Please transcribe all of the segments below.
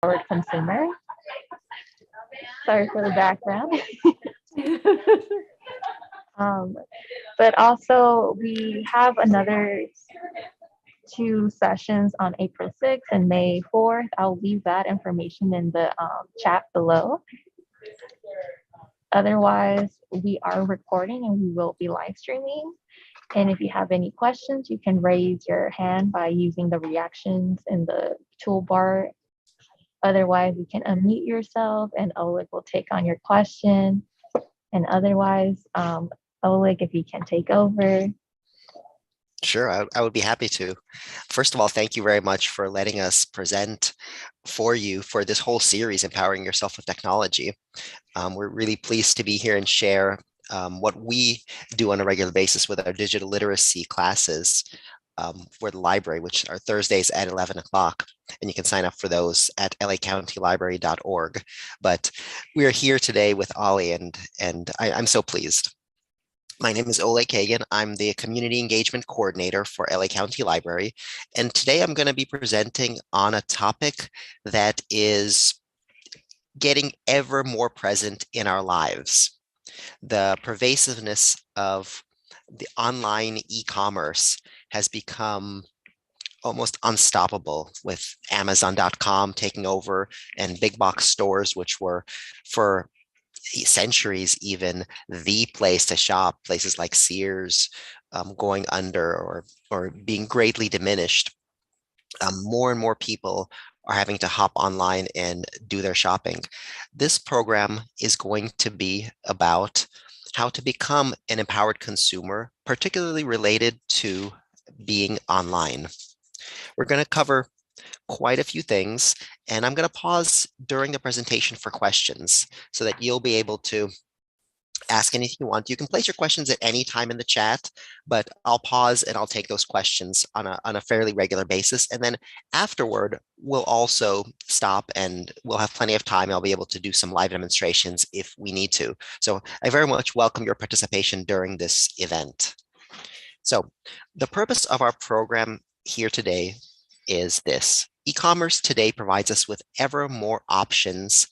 empowered consumer. Sorry for the background. um, but also, we have another two sessions on April 6th and May 4th. I'll leave that information in the chat below. Otherwise, we are recording and we will be live streaming. And if you have any questions, you can raise your hand by using the reactions in the toolbar. Otherwise, you can unmute yourself and Oleg will take on your question. And otherwise, Oleg, if you can take over. Sure, I would be happy to. First of all, thank you very much for letting us present for you for this whole series, Empowering Yourself with Technology. We're really pleased to be here and share what we do on a regular basis with our digital literacy classes for the library, which are Thursdays at 11 o'clock. And you can sign up for those at lacountylibrary.org. But we are here today with Ollie, and I'm so pleased. My name is Oleg Kagan. I'm the Community Engagement Coordinator for LA County Library. And today I'm going to be presenting on a topic that is getting ever more present in our lives. The pervasiveness of the online e-commerce has become almost unstoppable, with Amazon.com taking over and big box stores, which were for centuries even the place to shop, places like Sears going under or being greatly diminished. More and more people are having to hop online and do their shopping. This program is going to be about how to become an empowered consumer, particularly related to being online. We're going to cover quite a few things, and I'm going to pause during the presentation for questions so that you'll be able to ask anything you want. You can place your questions at any time in the chat, but I'll pause and I'll take those questions on a fairly regular basis. And then afterward, we'll also stop and we'll have plenty of time. I'll be able to do some live demonstrations if we need to. So I very much welcome your participation during this event. So the purpose of our program here today is this. E-commerce today provides us with ever more options.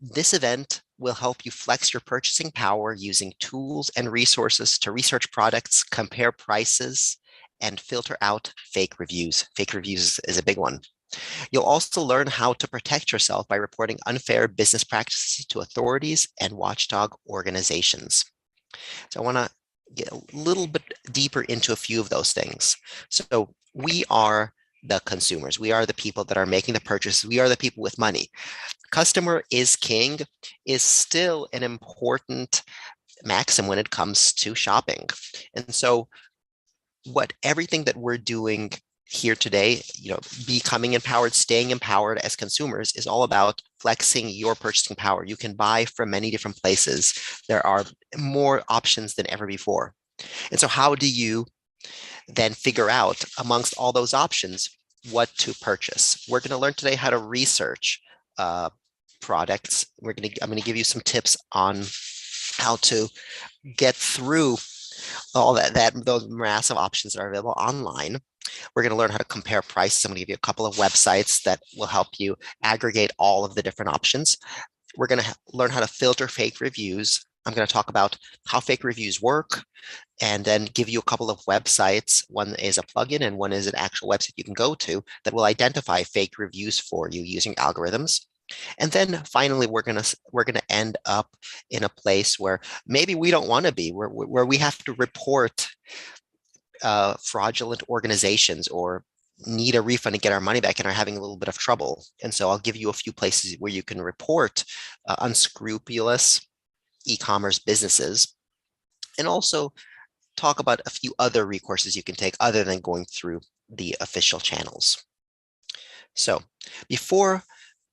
This event will help you flex your purchasing power using tools and resources to research products, compare prices, and filter out fake reviews. Fake reviews is a big one. You'll also learn how to protect yourself by reporting unfair business practices to authorities and watchdog organizations. So I want to get a little bit deeper into a few of those things. So we are the consumers. We are the people that are making the purchases. We are the people with money. Customer is king is still an important maxim when it comes to shopping. And so everything that we're doing here today, becoming empowered, staying empowered as consumers, is all about flexing your purchasing power. You can buy from many different places. There are more options than ever before. And so how do you then figure out amongst all those options what to purchase? We're going to learn today how to research products. I'm going to give you some tips on how to get through all those massive options that are available online. We're going to learn how to compare prices. I'm going to give you a couple of websites that will help you aggregate all of the different options. We're going to learn how to filter fake reviews. I'm going to talk about how fake reviews work, and then give you a couple of websites. One is a plugin and one is an actual website you can go to that will identify fake reviews for you using algorithms. And then finally, we're gonna end up in a place where maybe we don't want to be, where we have to report fraudulent organizations or need a refund and get our money back and are having a little bit of trouble. And so I'll give you a few places where you can report unscrupulous e-commerce businesses, and also talk about a few other recourses you can take other than going through the official channels. So before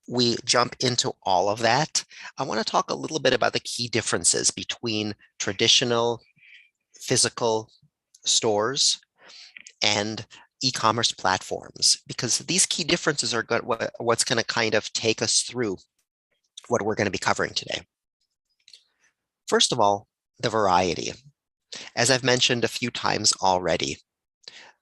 we jump into all of that, I want to talk a little bit about the key differences between traditional physical stores and e-commerce platforms, because these key differences are what's going to kind of take us through what we're going to be covering today. First of all, the variety. As I've mentioned a few times already,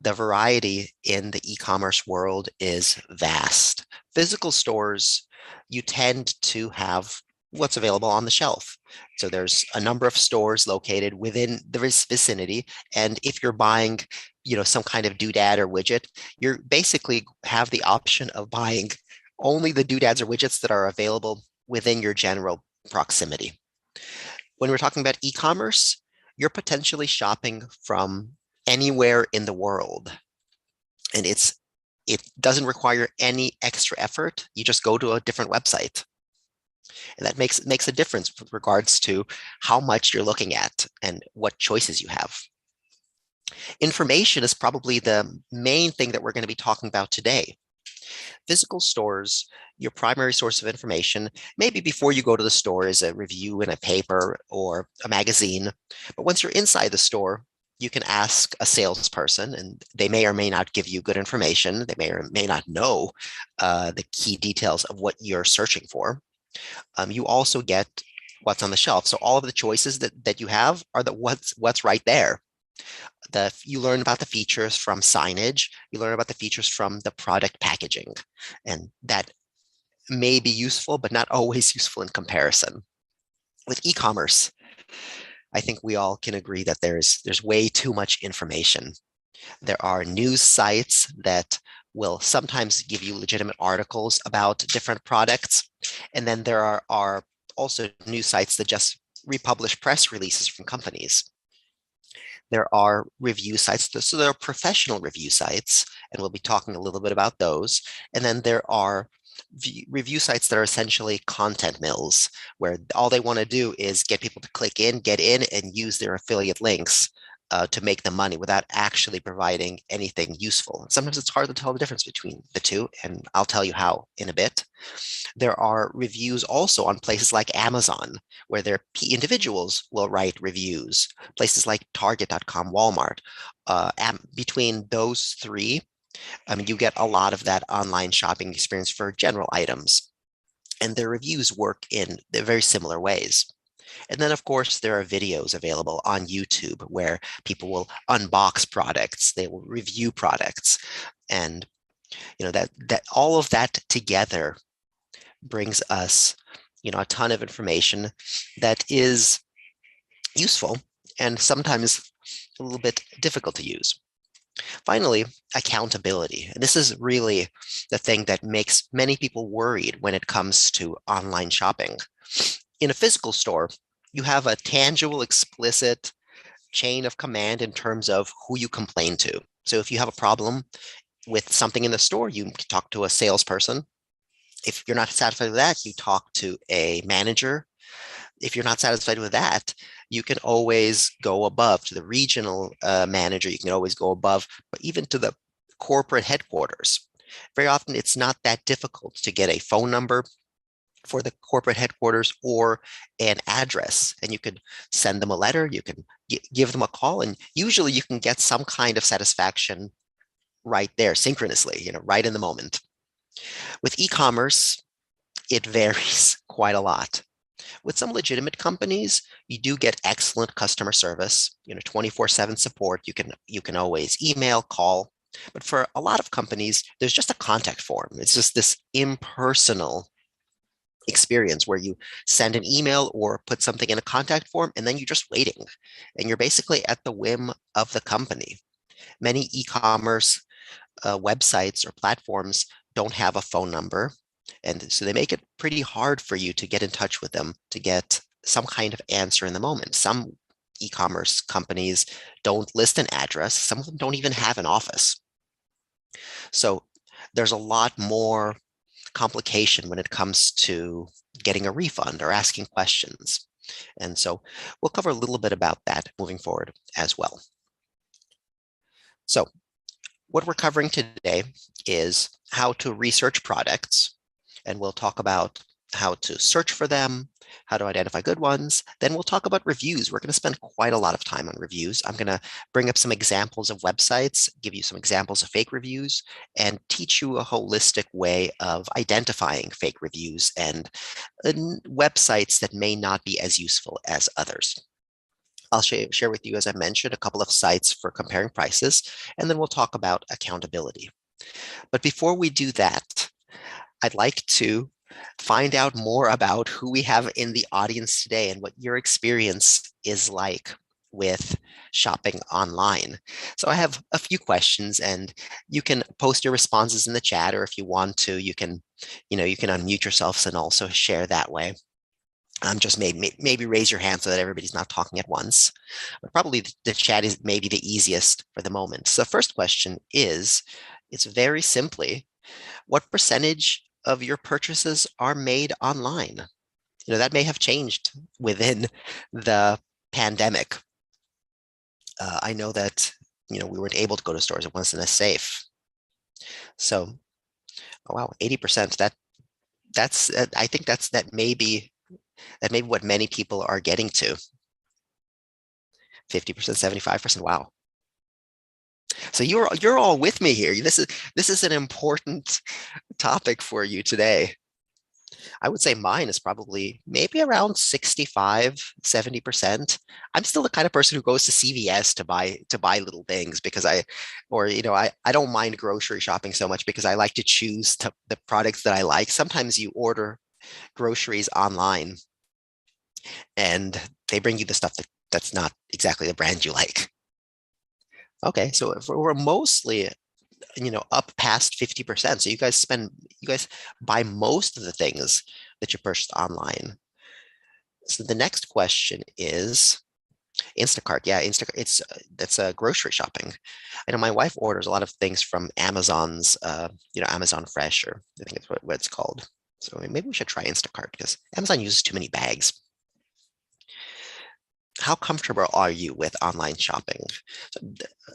the variety in the e-commerce world is vast. Physical stores, you tend to have what's available on the shelf. So there's a number of stores located within the vicinity. And if you're buying, some kind of doodad or widget, you're basically have the option of buying only the doodads or widgets that are available within your general proximity. When we're talking about e-commerce, you're potentially shopping from anywhere in the world. And it doesn't require any extra effort. You just go to a different website. And that makes a difference with regards to how much you're looking at and what choices you have. Information is probably the main thing that we're going to be talking about today. Physical stores, your primary source of information, maybe before you go to the store is a review in a paper or a magazine. But once you're inside the store, you can ask a salesperson, and they may or may not give you good information. They may or may not know the key details of what you're searching for. You also get what's on the shelf. So all of the choices that you have are what's right there. You learn about the features from signage. You learn about the features from the product packaging, and that may be useful, but not always useful in comparison. With e-commerce, I think we all can agree that there's way too much information. There are news sites that will sometimes give you legitimate articles about different products. And then there are also news sites that just republish press releases from companies. There are review sites, so there are professional review sites, and we'll be talking a little bit about those. And then there are review sites that are essentially content mills, where all they want to do is get people to click in, get in, and use their affiliate links to make them money without actually providing anything useful. Sometimes it's hard to tell the difference between the two, and I'll tell you how in a bit. There are reviews also on places like Amazon, where their individuals will write reviews, places like Target.com, Walmart. Between those three, you get a lot of that online shopping experience for general items. And their reviews work in very similar ways. And then, of course, there are videos available on YouTube where people will unbox products, they will review products. And that all of that together brings us a ton of information that is useful and sometimes a little bit difficult to use. Finally, accountability. And this is really the thing that makes many people worried when it comes to online shopping. In a physical store, you have a tangible, explicit chain of command in terms of who you complain to. So if you have a problem with something in the store, you can talk to a salesperson. If you're not satisfied with that, you talk to a manager. If you're not satisfied with that, you can always go above to the regional manager. You can always go above, but even to the corporate headquarters. Very often, it's not that difficult to get a phone number for the corporate headquarters or an address, and you could send them a letter. You can give them a call, and usually you can get some kind of satisfaction right there, synchronously, right in the moment. With e-commerce, it varies quite a lot. With some legitimate companies, you do get excellent customer service, 24/7 support. You can always email, call. But for a lot of companies, there's just a contact form. It's just this impersonal experience where you send an email or put something in a contact form, and then you're just waiting. And you're basically at the whim of the company. Many e-commerce websites or platforms don't have a phone number. And so they make it pretty hard for you to get in touch with them to get some kind of answer in the moment. Some e-commerce companies don't list an address. Some of them don't even have an office. So there's a lot more complication when it comes to getting a refund or asking questions. And so we'll cover a little bit about that moving forward as well. So what we're covering today is how to research products, and we'll talk about how to search for them, how to identify good ones. Then we'll talk about reviews. We're going to spend quite a lot of time on reviews. I'm going to bring up some examples of websites, give you some examples of fake reviews, and teach you a holistic way of identifying fake reviews and websites that may not be as useful as others. I'll share with you, as I mentioned, a couple of sites for comparing prices, and then we'll talk about accountability. But before we do that, I'd like to find out more about who we have in the audience today and what your experience is like with shopping online. So I have a few questions, and you can post your responses in the chat, or if you want to, you can unmute yourselves and also share that way. Just maybe raise your hand so that everybody's not talking at once. But probably the chat is maybe the easiest for the moment. So the first question is, it's very simply, what percentage of your purchases are made online? That may have changed within the pandemic. I know that we weren't able to go to stores; it wasn't as safe. So, oh wow, 80%. That's I think that may be what many people are getting to. 50%, 75%. Wow. So you're all with me here. This is an important topic for you today. I would say mine is probably maybe around 65, 70%. I'm still the kind of person who goes to CVS to buy little things because I don't mind grocery shopping so much because I like to choose the products that I like. Sometimes you order groceries online and they bring you the stuff that's not exactly the brand you like. Okay, so if we're mostly up past 50%. So you guys buy most of the things that you purchase online. So the next question is Instacart. Yeah, Instacart. That's grocery shopping. I know my wife orders a lot of things from Amazon's, Amazon Fresh, or I think it's what it's called. So maybe we should try Instacart because Amazon uses too many bags. How comfortable are you with online shopping? So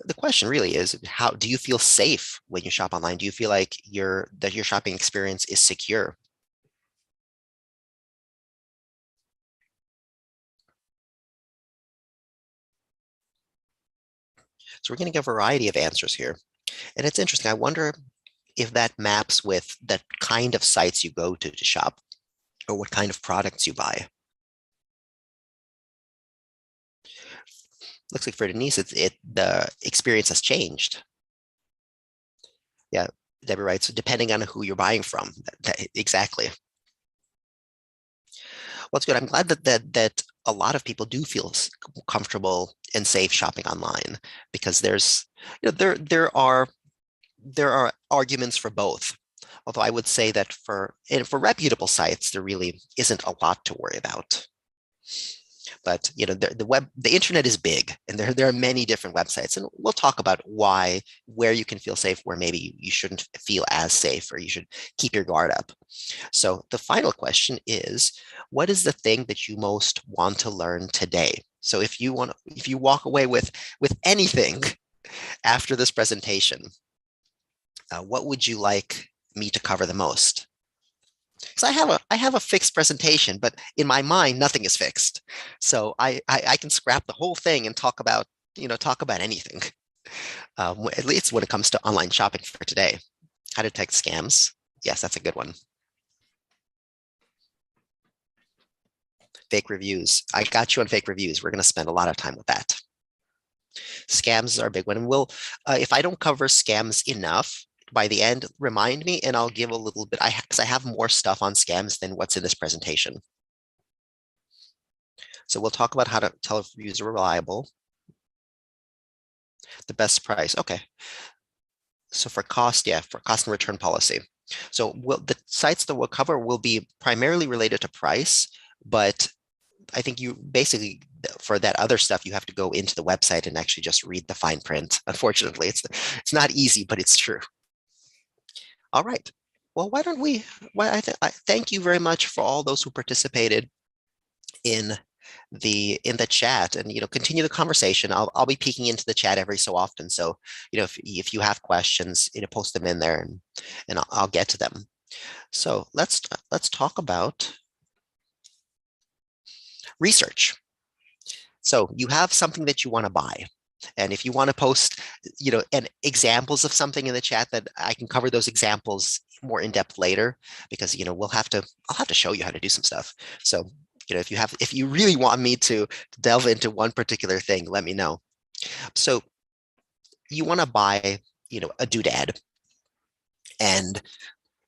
the question really is, how do you feel safe when you shop online? Do you feel like your shopping experience is secure? So we're getting a variety of answers here. And it's interesting. I wonder if that maps with the kind of sites you go to shop or what kind of products you buy. Looks like for Denise, the experience has changed. Yeah, Debbie writes, depending on who you're buying from. Exactly. Well, it's good. I'm glad that a lot of people do feel comfortable and safe shopping online because there are arguments for both. Although I would say that for reputable sites, there really isn't a lot to worry about. But the internet is big, and there are many different websites, and we'll talk about where you can feel safe, where maybe you shouldn't feel as safe, or you should keep your guard up. So the final question is, what is the thing that you most want to learn today? So if you walk away with anything after this presentation, what would you like me to cover the most? So I have a fixed presentation, but in my mind, nothing is fixed. So I can scrap the whole thing and talk about anything. At least when it comes to online shopping for today. How to detect scams. Yes, that's a good one. Fake reviews. I got you on fake reviews. We're going to spend a lot of time with that. Scams are a big one. And if I don't cover scams enough, by the end, remind me and I'll give a little bit, because I have more stuff on scams than what's in this presentation. So we'll talk about how to tell if reviews are reliable. The best price, okay. So for cost and return policy. So the sites that we'll cover will be primarily related to price, but I think you basically, for that other stuff, you have to go into the website and actually just read the fine print. Unfortunately, it's not easy, but it's true. All right. Well, why don't we? I thank you very much for all those who participated in the chat, and continue the conversation. I'll be peeking into the chat every so often. So if you have questions, post them in there, and I'll get to them. So let's talk about research. So you have something that you want to buy. And if you want to post, and examples of something in the chat, that I can cover those examples more in depth later, because I'll have to show you how to do some stuff. So if you really want me to delve into one particular thing, let me know. So you want to buy a doodad, and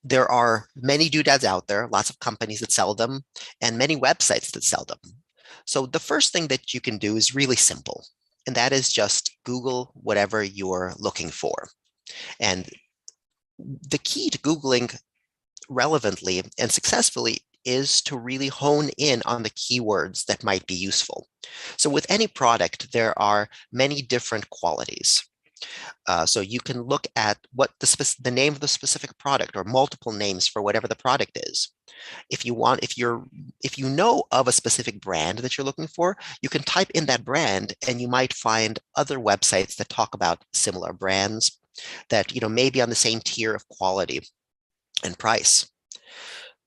There are many doodads out there, lots of companies that sell them, and many websites that sell them. So the first thing that you can do is really simple, and that is just Google whatever you're looking for. And the key to Googling relevantly and successfully is to really hone in on the keywords that might be useful. So with any product, there are many different qualities. So you can look at what the name of the specific product or multiple names for whatever the product is. If you know of a specific brand that you're looking for, you can type in that brand and you might find other websites that talk about similar brands that may be on the same tier of quality and price.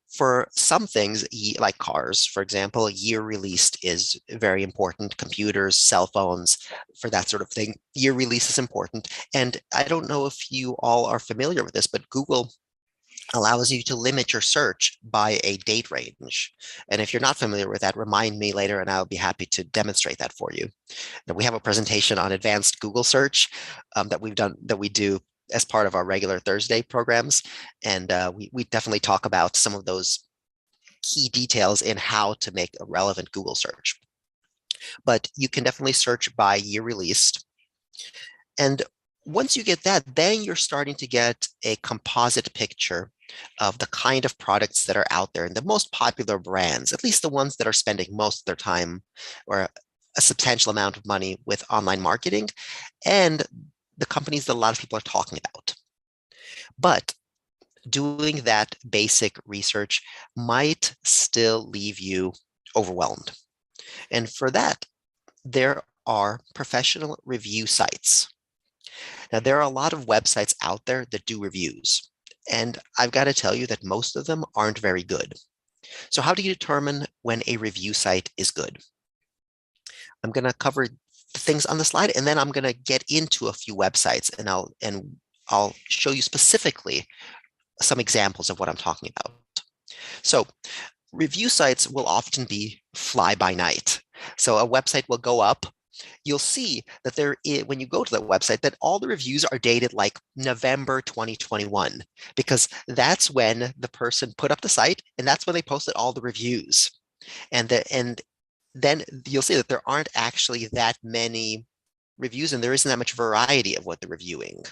For some things, like cars, for example, year released is very important. Computers, cell phones, for that sort of thing, year release is important. And I don't know if you all are familiar with this, but Google allows you to limit your search by a date range. And if you're not familiar with that, remind me later and I'll be happy to demonstrate that for you. Now, we have a presentation on advanced Google search that we do as part of our regular Thursday programs. And we definitely talk about some of those key details in how to make a relevant Google search. But you can definitely search by year released. And once you get that, then you're starting to get a composite picture of the kind of products that are out there and the most popular brands, at least the ones that are spending most of their time or a substantial amount of money with online marketing, and the companies that a lot of people are talking about. But doing that basic research might still leave you overwhelmed. And for that, there are professional review sites. Now, there are a lot of websites out there that do reviews, and I've got to tell you that most of them aren't very good. So how do you determine when a review site is good? I'm going to cover the things on the slide, and then I'm going to get into a few websites, and I'll show you specifically some examples of what I'm talking about. So review sites will often be fly by night. So a website will go up. You'll see that when you go to that website, that all the reviews are dated like November 2021, because that's when the person put up the site and that's when they posted all the reviews. And then you'll see that there aren't actually that many reviews and there isn't that much variety of what they're reviewing.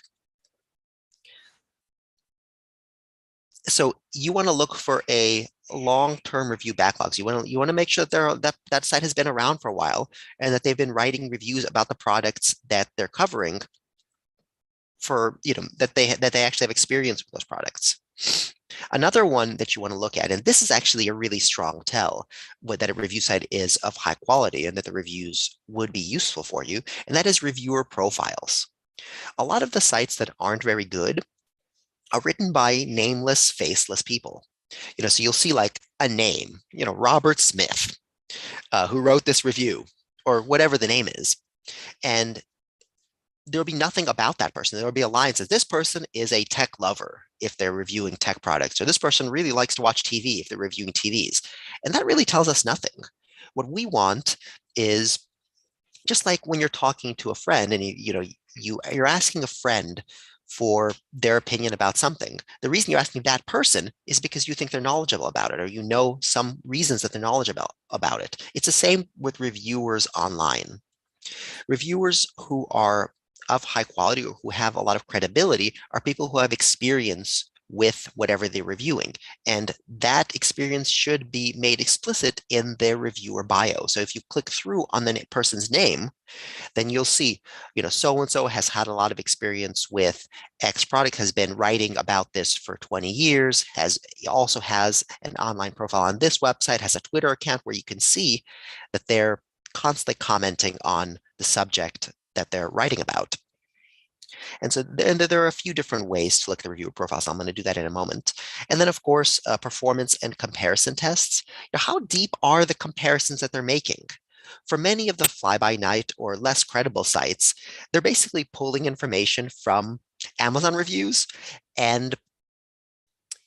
So you want to look for a long-term review backlogs. You want to make sure that that site has been around for a while and that they've been writing reviews about the products that they're covering for, that they actually have experience with those products. Another one that you want to look at, and this is actually a really strong tell that a review site is of high quality and that the reviews would be useful for you, and that is reviewer profiles. A lot of the sites that aren't very good are written by nameless, faceless people. So you'll see like a name, Robert Smith, who wrote this review, or whatever the name is. And there'll be nothing about that person. There'll be a line that says, this person is a tech lover if they're reviewing tech products, or this person really likes to watch TV if they're reviewing TVs. And that really tells us nothing. What we want is just like when you're talking to a friend and you're asking a friend for their opinion about something. The reason you're asking that person is because you think they're knowledgeable about it, or you know some reasons that they're knowledgeable about it. It's the same with reviewers online. Reviewers who are of high quality or who have a lot of credibility are people who have experience with whatever they're reviewing. And that experience should be made explicit in their reviewer bio. So if you click through on the person's name, then you'll see, so-and-so has had a lot of experience with X product, has been writing about this for 20 years, also has an online profile on this website, has a Twitter account where you can see that they're constantly commenting on the subject that they're writing about. And so there are a few different ways to look at the reviewer profiles. I'm going to do that in a moment. And then, of course, performance and comparison tests. How deep are the comparisons that they're making? For many of the fly-by-night or less credible sites, they're basically pulling information from Amazon reviews and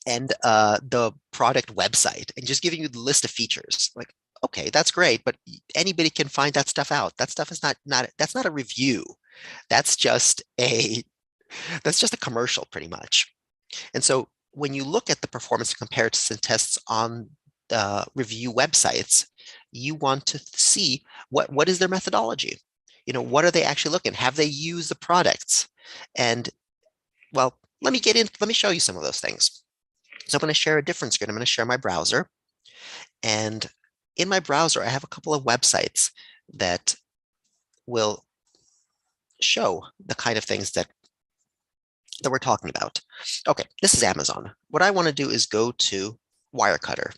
the product website and just giving you the list of features. Like, okay, that's great, but anybody can find that stuff out. That stuff is that's not a review. That's just a commercial, pretty much. And so when you look at the performance comparison tests on the review websites, you want to see what is their methodology. What are they actually looking? Have they used the products? And well, let me show you some of those things. So I'm going to share a different screen. I'm going to share my browser. And in my browser, I have a couple of websites that will show the kind of things that we're talking about. Okay, this is Amazon. What I want to do is go to Wirecutter.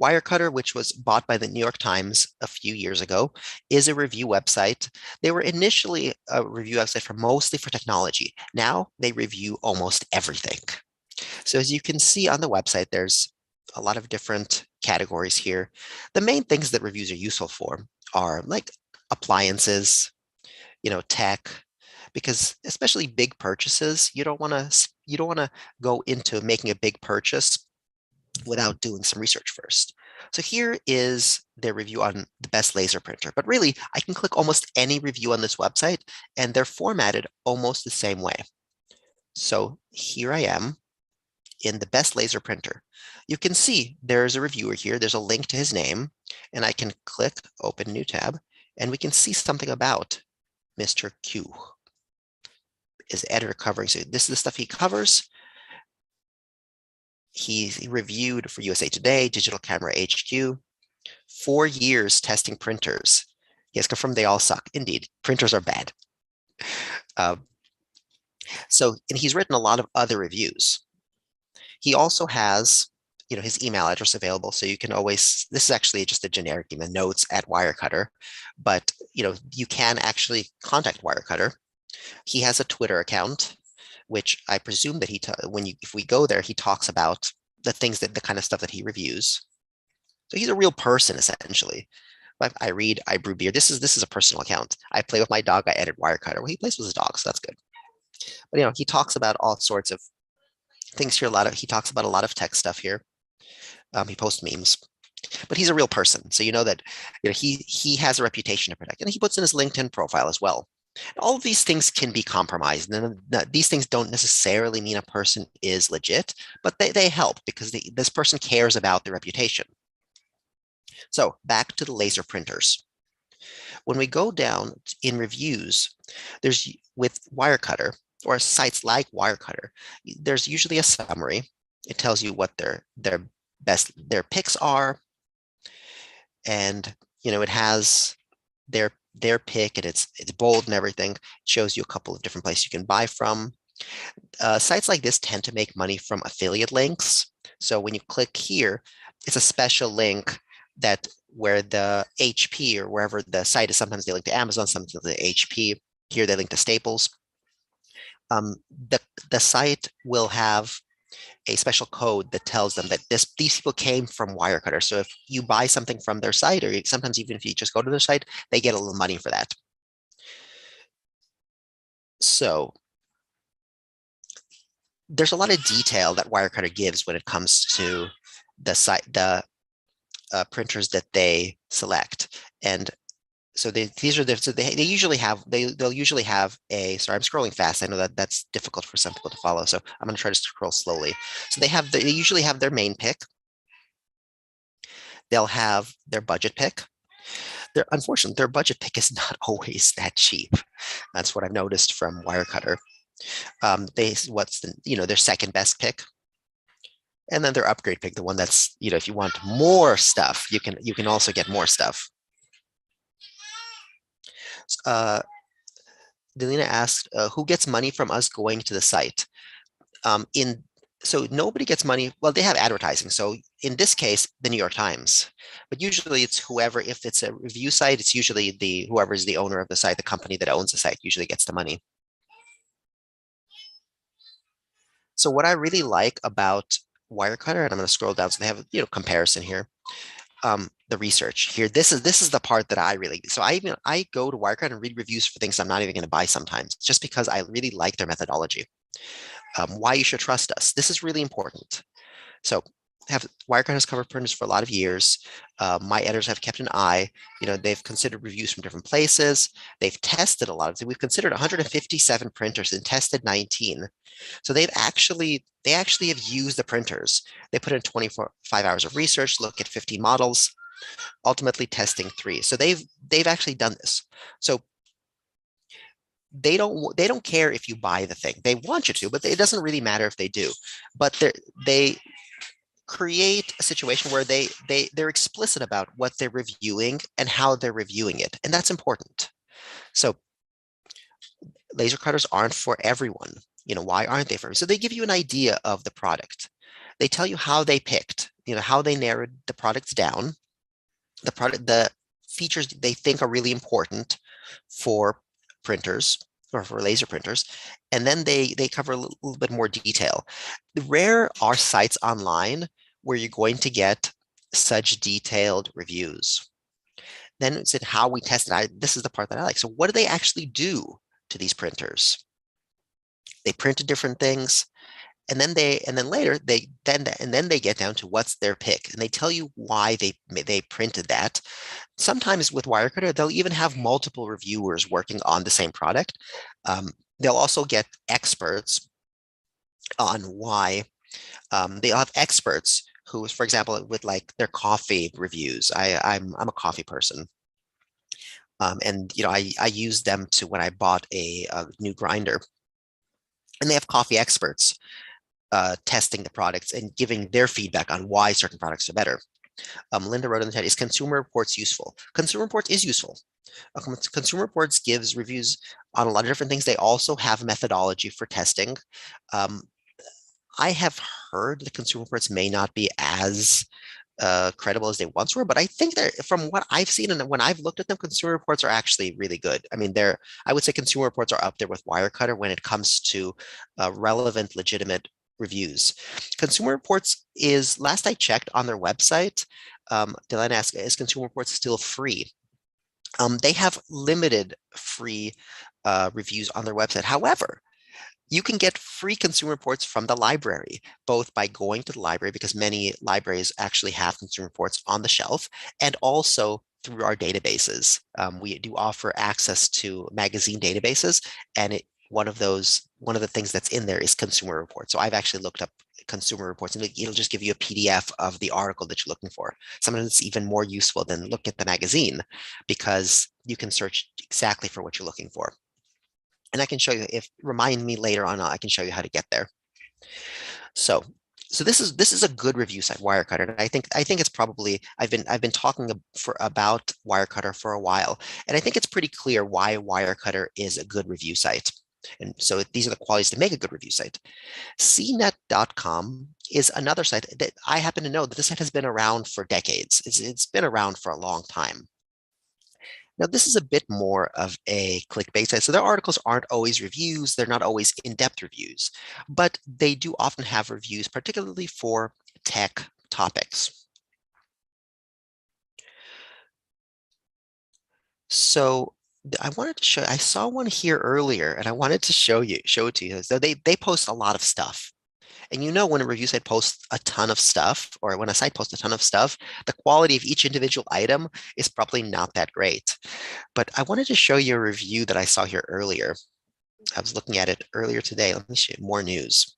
Wirecutter, which was bought by the New York Times a few years ago, is a review website. They were initially a review website mostly for technology. Now they review almost everything. So as you can see on the website, there's a lot of different categories here. The main things that reviews are useful for are like appliances, tech, because especially big purchases, you don't want to go into making a big purchase without doing some research first. So here is their review on the best laser printer. But really, I can click almost any review on this website, and they're formatted almost the same way. So here I am in the best laser printer. You can see there's a reviewer here. There's a link to his name, and I can click open new tab, and we can see something about Mr. Q. Is editor covering? So this is the stuff he covers. He reviewed for USA Today, Digital Camera HQ, 4 years testing printers. He has confirmed they all suck. Indeed, printers are bad. And he's written a lot of other reviews. He also has, his email address available, so you can always. This is actually just a generic email, notes at Wirecutter, but you can actually contact Wirecutter. He has a Twitter account, which I presume that if we go there, he talks about the kind of stuff that he reviews. So he's a real person, essentially. I read, I brew beer. This is a personal account. I play with my dog. I edit Wirecutter. Well, he plays with his dog, so that's good. But he talks about all sorts of things here. He talks about a lot of tech stuff here. He posts memes, but he's a real person. So that he has a reputation to protect, and he puts in his LinkedIn profile as well. All of these things can be compromised. And these things don't necessarily mean a person is legit, but they help because this person cares about their reputation. So back to the laser printers. When we go down in reviews, there's with Wirecutter or sites like Wirecutter, there's usually a summary. It tells you what their picks are, and it has their pick, and it's bold and everything. It shows you a couple of different places you can buy from. Sites like this tend to make money from affiliate links. So when you click here, it's a special link where the HP or wherever the site is, sometimes they link to Amazon, sometimes to HP. Here they link to Staples. The site will have a special code that tells them that these people came from Wirecutter. So if you buy something from their site, or sometimes even if you just go to their site, they get a little money for that. So there's a lot of detail that Wirecutter gives when it comes to the printers that they select. And so they usually have a. Sorry, I'm scrolling fast. I know that's difficult for some people to follow, so I'm going to try to scroll slowly. So they usually have their main pick. They'll have their budget pick. Unfortunately, their budget pick is not always that cheap. That's what I've noticed from Wirecutter. Their second best pick, and then their upgrade pick, the one that's if you want more stuff, you can also get more stuff. Delina asked, who gets money from us going to the site? So nobody gets money. Well, they have advertising. So in this case, the New York Times, but usually it's whoever. If it's a review site, it's usually whoever is the owner of the site, the company that owns the site usually gets the money. So what I really like about Wirecutter, and I'm going to scroll down, so they have comparison here. The research here. This is the part that I really. So I go to Wirecutter and read reviews for things I'm not even going to buy sometimes, just because I really like their methodology. Why you should trust us. This is really important. So Wirecutter has covered printers for a lot of years. My editors have kept an eye. They've considered reviews from different places. They've tested a lot of them. We've considered 157 printers and tested 19. So they actually have used the printers. They put in 25 hours of research, look at 50 models, ultimately testing 3. So they've actually done this. So they don't care if you buy the thing. They want you to, but it doesn't really matter if they do. But they create a situation where they're explicit about what they're reviewing and how they're reviewing it, and that's important. So laser cutters aren't for everyone. Why aren't they for everyone? So they give you an idea of the product. They tell you how they picked, how they narrowed the products down, the features they think are really important for printers or for laser printers, and then they cover a little bit more detail. Rare are sites online where you're going to get such detailed reviews. Then it's in how we tested. This is the part that I like. So what do they actually do to these printers? They printed different things, and then later they get down to what's their pick, and they tell you why they printed that. Sometimes with Wirecutter, they'll even have multiple reviewers working on the same product. They'll also get experts on why. They'll have experts who, for example, with like their coffee reviews. I'm a coffee person. And I used them to when I bought a new grinder, and they have coffee experts testing the products and giving their feedback on why certain products are better. Linda wrote in the chat, is Consumer Reports useful? Consumer Reports is useful. Consumer Reports gives reviews on a lot of different things. They also have methodology for testing. I have heard that Consumer Reports may not be as credible as they once were, but I think that from what I've seen and when I've looked at them, Consumer Reports are actually really good. I mean, I would say Consumer Reports are up there with Wirecutter when it comes to relevant, legitimate reviews. Consumer Reports is, last I checked on their website, Dylan asked, is Consumer Reports still free? They have limited free reviews on their website. However, you can get free Consumer Reports from the library, both by going to the library, because many libraries actually have Consumer Reports on the shelf, and also through our databases. We do offer access to magazine databases, and one of the things that's in there is Consumer Reports. So I've actually looked up Consumer Reports, and it'll just give you a PDF of the article that you're looking for. Sometimes it's even more useful than look at the magazine, because you can search exactly for what you're looking for. And I can show you, remind me later on, I can show you how to get there. So this is a good review site, Wirecutter. And I think it's probably, I've been talking about Wirecutter for a while, and I think it's pretty clear why Wirecutter is a good review site. And so these are the qualities to make a good review site. Cnet.com is another site that I happen to know that this site has been around for decades. It's been around for a long time. Now, this is a bit more of a clickbait site. So their articles aren't always reviews. They're not always in-depth reviews, but they do often have reviews, particularly for tech topics. So I wanted to show, I saw one here earlier, and I wanted to show it to you. So they post a lot of stuff. And when a review site posts a ton of stuff, or when a site posts a ton of stuff, the quality of each individual item is probably not that great. But I wanted to show you a review that I saw here earlier. I was looking at it earlier today. Let me show you more news.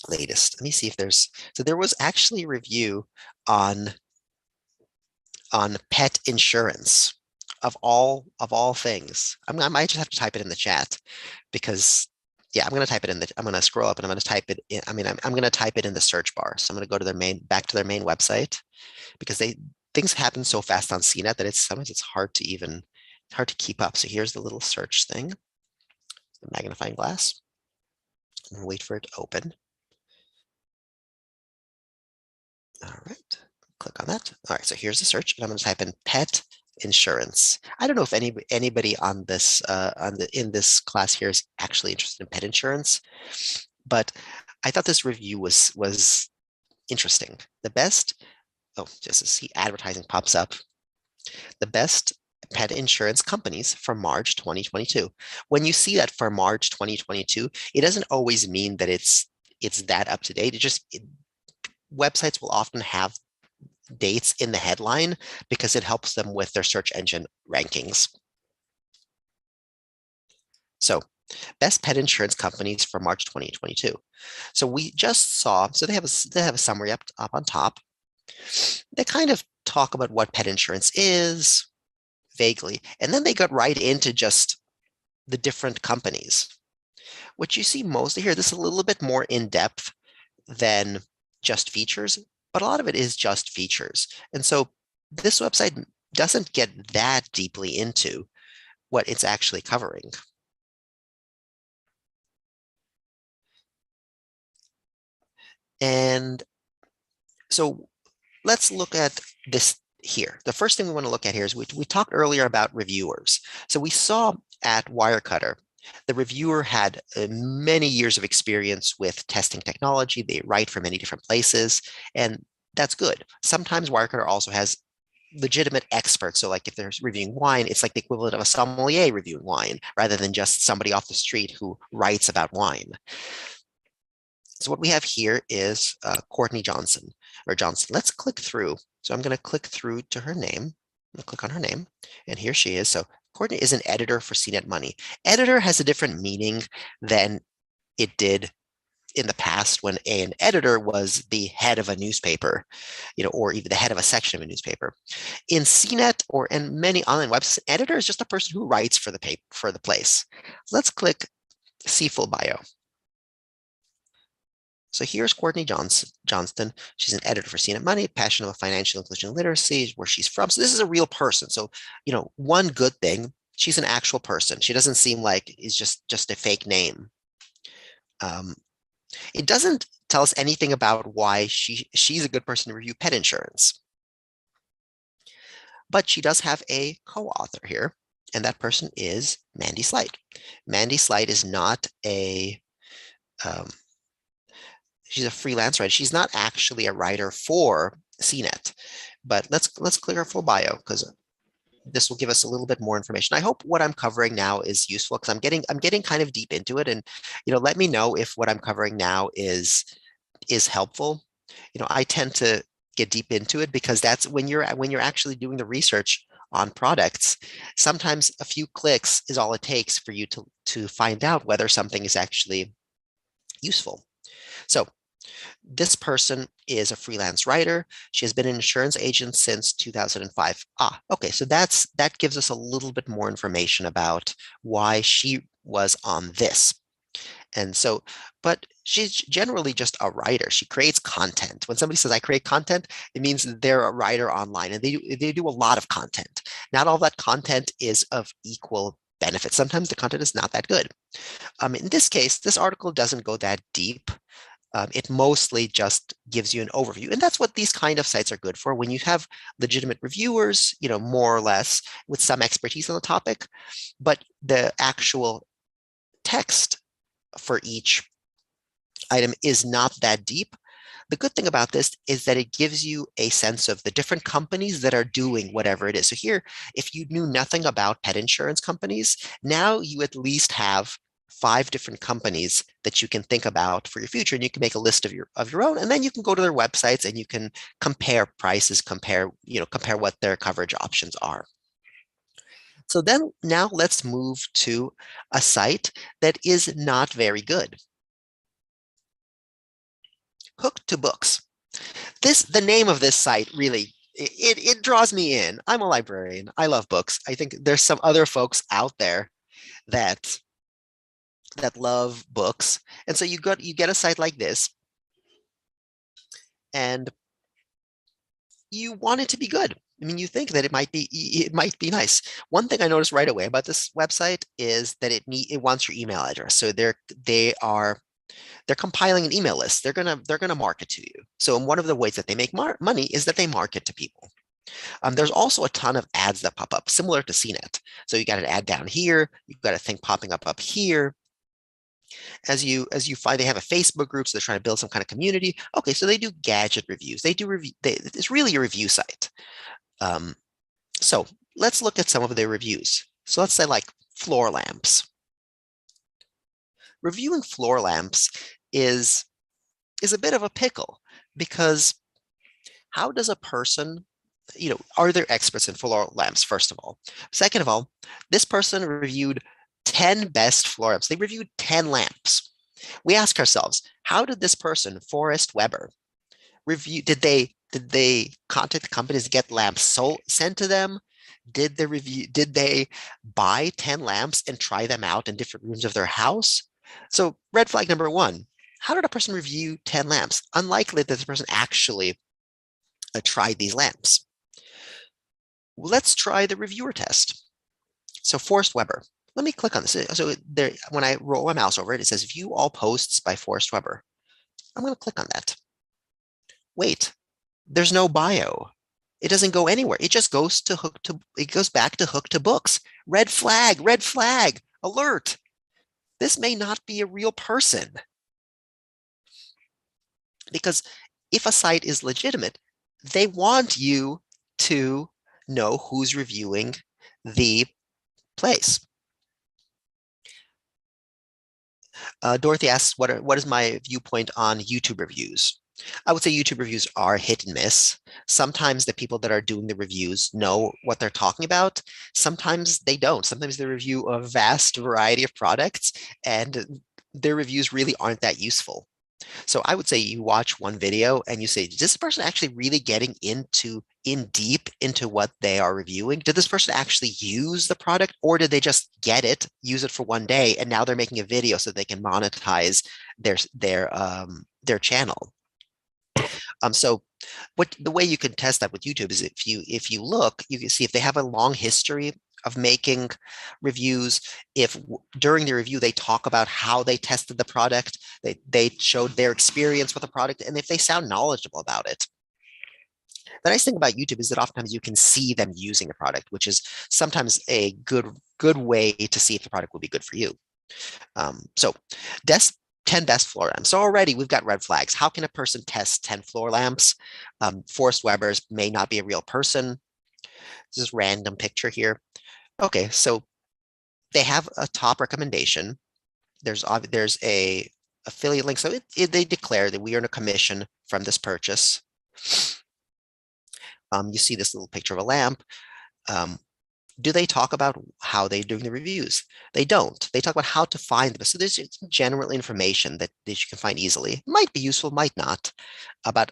Latest. Let me see if so there was actually a review on pet insurance of all things. I might just have to type it in the chat, because yeah, I'm going to type it I'm going to scroll up and I'm going to type it in. I'm going to type it in the search bar. So I'm going to go to back to their main website, because things happen so fast on Cnet that sometimes it's hard to keep up. So here's the little search thing, the magnifying glass, and wait for it to open. All right, click on that. All right, so here's the search, and I'm going to type in pet insurance. I don't know if anybody on this in this class here is actually interested in pet insurance, but I thought this review was interesting. The best, just to see advertising pops up. The best pet insurance companies for March 2022. When you see that for March 2022, it doesn't always mean that it's it's that up to date. Websites will often have dates in the headline because it helps them with their search engine rankings. So best pet insurance companies for March 2022. So we just saw, so they have a summary up on top. They kind of talk about what pet insurance is vaguely, and then they got right into just the different companies. What you see mostly here, this is a little bit more in depth than just features, but a lot of it is just features. And so this website doesn't get that deeply into what it's actually covering. And so let's look at this here. The first thing we want to look at here is we talked earlier about reviewers. So we saw at Wirecutter, the reviewer had many years of experience with testing technology. They write from many different places, and that's good. Sometimes Wirecutter also has legitimate experts. So like if they're reviewing wine, it's like the equivalent of a sommelier reviewing wine rather than just somebody off the street who writes about wine. So what we have here is Courtney Johnson. Let's click through. So I'm going to click through to her name. I'm going to click on her name, and here she is. So Courtney is an editor for Cnet Money. Editor has a different meaning than it did in the past when an editor was the head of a newspaper, or even the head of a section of a newspaper. In Cnet or in many online websites, editor is just a person who writes for the paper, for the place. Let's click see full bio. So here's Courtney Johnston. She's an editor for Cnet Money, passionate about financial inclusion and literacy, where she's from. So this is a real person. So, one good thing, she's an actual person. She doesn't seem like it's just a fake name. It doesn't tell us anything about why she's a good person to review pet insurance. But she does have a co-author here, and that person is Mandy Slight. Mandy Slight is not a she's a freelance writer. She's not actually a writer for Cnet, but let's click her full bio because this will give us a little bit more information. I hope what I'm covering now is useful because I'm getting kind of deep into it, and let me know if what I'm covering now is helpful. I tend to get deep into it because that's when you're actually doing the research on products. Sometimes a few clicks is all it takes for you to find out whether something is actually useful. So this person is a freelance writer. She has been an insurance agent since 2005. Okay, so that gives us a little bit more information about why she was on this. And so, but she's generally just a writer. She creates content. When somebody says, I create content, it means they're a writer online, and they do a lot of content. Not all that content is of equal benefit. Sometimes the content is not that good. In this case, this article doesn't go that deep. It mostly just gives you an overview. And that's what these kind of sites are good for. When you have legitimate reviewers, more or less with some expertise on the topic, but the actual text for each item is not that deep. The good thing about this is that it gives you a sense of the different companies that are doing whatever it is. So here, if you knew nothing about pet insurance companies, now you at least have 5 different companies that you can think about for your future, and you can make a list of your own, and then you can go to their websites and you can compare prices, compare what their coverage options are. So then now let's move to a site that is not very good. Hook to Books. The name of this site really, it draws me in. I'm a librarian. I love books. I think there's some other folks out there that love books. And so you get a site like this, and you want it to be good. I mean, you think that it might be nice. One thing I noticed right away about this website is that it wants your email address. So they're compiling an email list. They're gonna market to you. So one of the ways that they make money is that they market to people. There's also a ton of ads that pop up, similar to Cnet. So you got an ad down here. You've got a thing popping up here. As you find, they have a Facebook group, so they're trying to build some kind of community. Okay, so they do gadget reviews. They do review. It's really a review site. So let's look at some of their reviews. So let's say like floor lamps. Reviewing floor lamps is is a bit of a pickle, because how does a person, are there experts in floor lamps, first of all? Second of all, this person reviewed 10 best floor lamps. They reviewed 10 lamps. We ask ourselves, how did this person, Forrest Weber, review? Did they contact the companies to get lamps sent to them? Did they buy 10 lamps and try them out in different rooms of their house? So red flag number one, how did a person review 10 lamps? Unlikely that this person actually tried these lamps. Let's try the reviewer test. So Forrest Weber, let me click on this. So there, when I roll my mouse over it, it says view all posts by Forrest Weber. I'm going to click on that. Wait, there's no bio. It doesn't go anywhere. It just goes it goes back to hook to books. Red flag, alert. This may not be a real person. Because if a site is legitimate, they want you to know who's reviewing the place. Dorothy asks, what is my viewpoint on YouTube reviews? I would say YouTube reviews are hit and miss. Sometimes the people that are doing the reviews know what they're talking about. Sometimes they don't. Sometimes they review a vast variety of products, and their reviews really aren't that useful. So I would say you watch one video and you say, is this person actually really getting in deep into what they are reviewing? Did this person actually use the product, or did they just get it, use it for one day, and now they're making a video so they can monetize their channel? So the way you can test that with YouTube is if you look, you can see if they have a long history of making reviews. If during the review they talk about how they tested the product, they showed their experience with the product, and if they sound knowledgeable about it. The nice thing about YouTube is that oftentimes you can see them using a product, which is sometimes a good way to see if the product will be good for you. So 10 best floor lamps. So already we've got red flags. How can a person test 10 floor lamps? Forrest Weber's may not be a real person. This is random picture here. Okay, so they have a top recommendation. There's a affiliate link. So they declare that we earn a commission from this purchase. You see this little picture of a lamp. Do they talk about how they're doing the reviews? They don't. They talk about how to find them. So there's general information that you can find easily. Might be useful, might not, about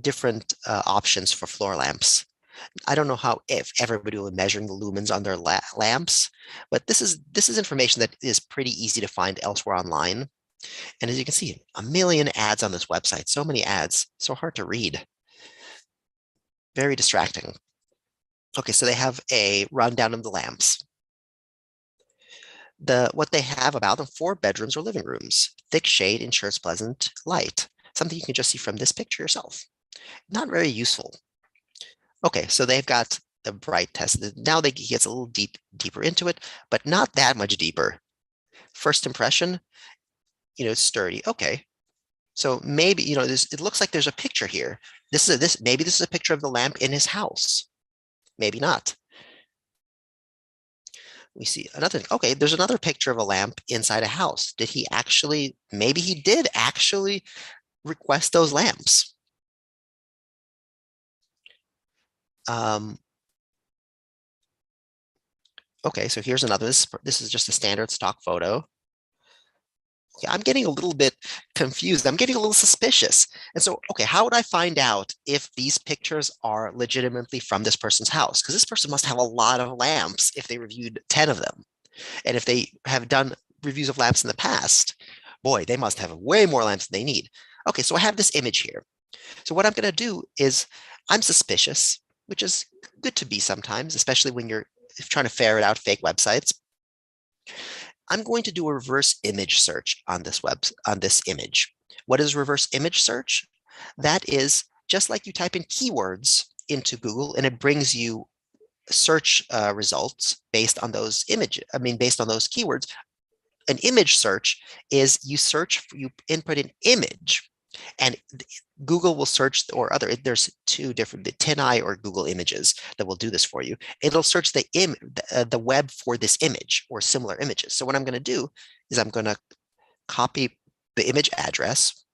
different options for floor lamps. I don't know if everybody will be measuring the lumens on their lamps, but this is information that is pretty easy to find elsewhere online. And as you can see, a million ads on this website, so many ads, so hard to read. Very distracting. Okay, so they have a rundown of the lamps. What they have about them: 4 bedrooms or living rooms. Thick shade ensures pleasant light. Something you can just see from this picture yourself. Not very useful. Okay, so they've got the bright test. Now they get a little deeper into it, but not that much deeper. First impression, sturdy. Okay, so maybe it looks like there's a picture here. Maybe this is a picture of the lamp in his house. Maybe not. We see another. Okay, there's another picture of a lamp inside a house. Maybe he did actually request those lamps. Okay, so here's another. This is just a standard stock photo. Okay, I'm getting a little bit confused. I'm getting a little suspicious. And so, okay, how would I find out if these pictures are legitimately from this person's house? Because this person must have a lot of lamps if they reviewed 10 of them. And if they have done reviews of lamps in the past, boy, they must have way more lamps than they need. Okay, so I have this image here. So what I'm going to do is I'm suspicious, which is good to be sometimes, especially when you're trying to ferret out fake websites. I'm going to do a reverse image search on this image. What is reverse image search? That is just like you type in keywords into Google and it brings you search results based on those based on those keywords. An image search is you input an image, and Google will search, there's 2 different, the TinEye or Google Images that will do this for you. It'll search the web for this image or similar images. So what I'm going to do is I'm going to copy the image address.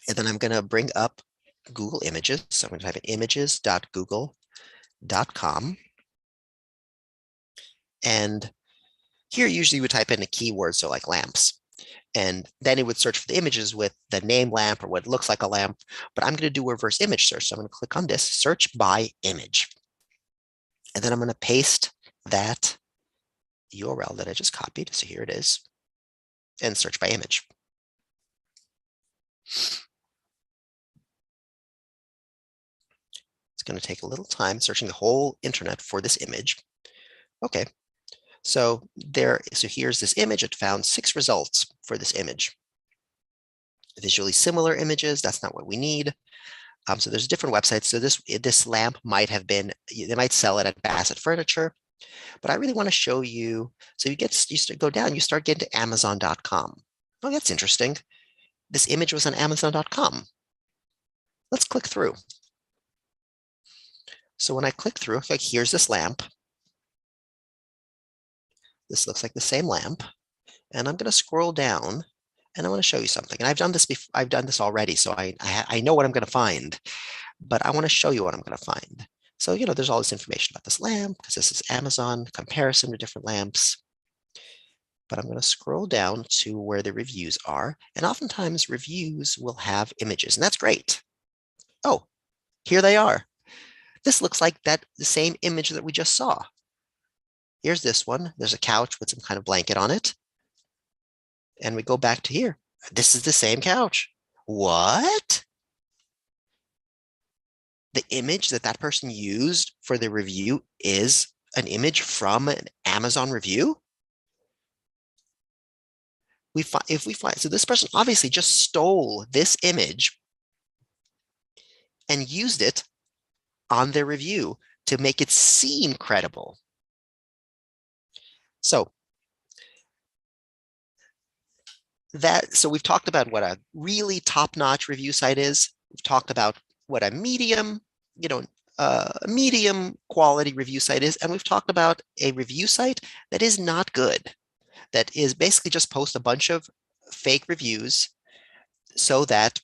And then I'm going to bring up Google Images. So I'm going to type in images.google.com. And here usually we type in a keyword, so like lamps. And then it would search for the images with the name lamp or what looks like a lamp. But I'm going to do a reverse image search. So I'm going to click on this, search by image. And then I'm going to paste that URL that I just copied. So here it is. And search by image. It's going to take a little time searching the whole internet for this image. Okay. So here's this image. It found 6 results for this image. Visually similar images, that's not what we need. So there's different websites. So this lamp might have been, they might sell it at Bassett Furniture, but I really want to show you. So go down, you start getting to Amazon.com. Oh, that's interesting. This image was on Amazon.com. Let's click through. So when I click through, like here's this lamp. This looks like the same lamp. And I'm going to scroll down and I want to show you something. And I've done this before. I've done this already, so I know what I'm going to find, but I want to show you what I'm going to find. So, there's all this information about this lamp because this is Amazon comparison to different lamps. But I'm going to scroll down to where the reviews are. And oftentimes reviews will have images, and that's great. Oh, here they are. This looks like the same image that we just saw. Here's this one. There's a couch with some kind of blanket on it. And we go back to here. This is the same couch. What? The image that person used for the review is an image from an Amazon review? So this person obviously just stole this image and used it on their review to make it seem credible. So we've talked about what a really top-notch review site is. We've talked about what a medium quality review site is, and we've talked about a review site that is not good, that is basically just post a bunch of fake reviews so that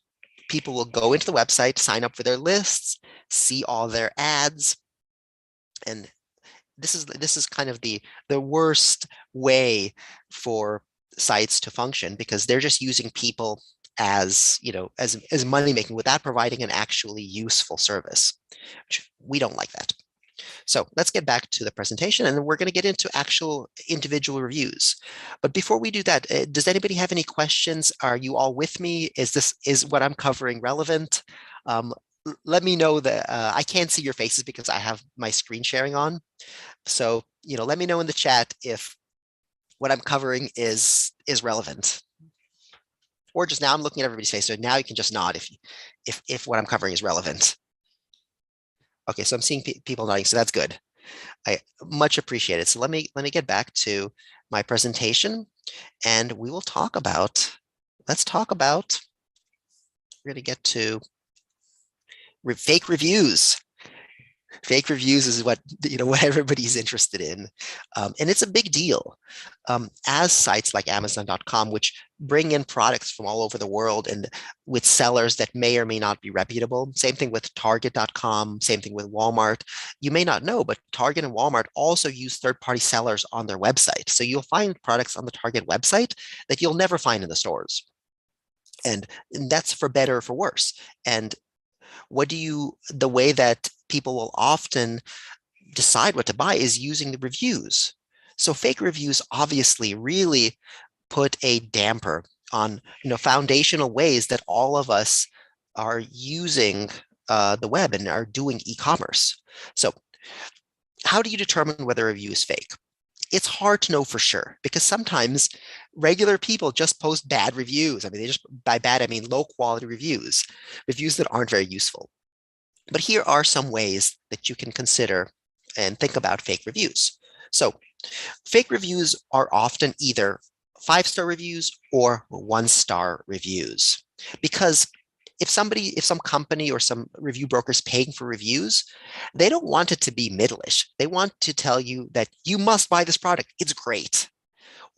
people will go into the website, sign up for their lists, see all their ads, and this is kind of the worst way for sites to function because they're just using people as money making without providing an actually useful service. We don't like that. So let's get back to the presentation, and then we're going to get into actual individual reviews. But before we do that, does anybody have any questions? Are you all with me? Is what I'm covering relevant? Let me know that I can't see your faces because I have my screen sharing on. So, let me know in the chat if what I'm covering is relevant. Or just now I'm looking at everybody's face. So now you can just nod if what I'm covering is relevant. Okay, so I'm seeing people nodding, so that's good. I much appreciate it. So let me get back to my presentation, and we will talk about, we're going to get to fake reviews. Fake reviews is what everybody's interested in, and it's a big deal. As sites like Amazon.com, which bring in products from all over the world and with sellers that may or may not be reputable. Same thing with Target.com. Same thing with Walmart. You may not know, but Target and Walmart also use third-party sellers on their website. So you'll find products on the Target website that you'll never find in the stores, and that's for better or for worse. And the way that people will often decide what to buy is using the reviews. So fake reviews obviously really put a damper on foundational ways that all of us are using the web and are doing e-commerce. So how do you determine whether a review is fake? It's hard to know for sure because sometimes regular people just post bad reviews. I mean, by bad, I mean low quality reviews that aren't very useful. But here are some ways that you can consider and think about fake reviews. So fake reviews are often either 5-star reviews or 1-star reviews, because if some company or some review broker is paying for reviews, they don't want it to be middleish. They want to tell you that you must buy this product. It's great.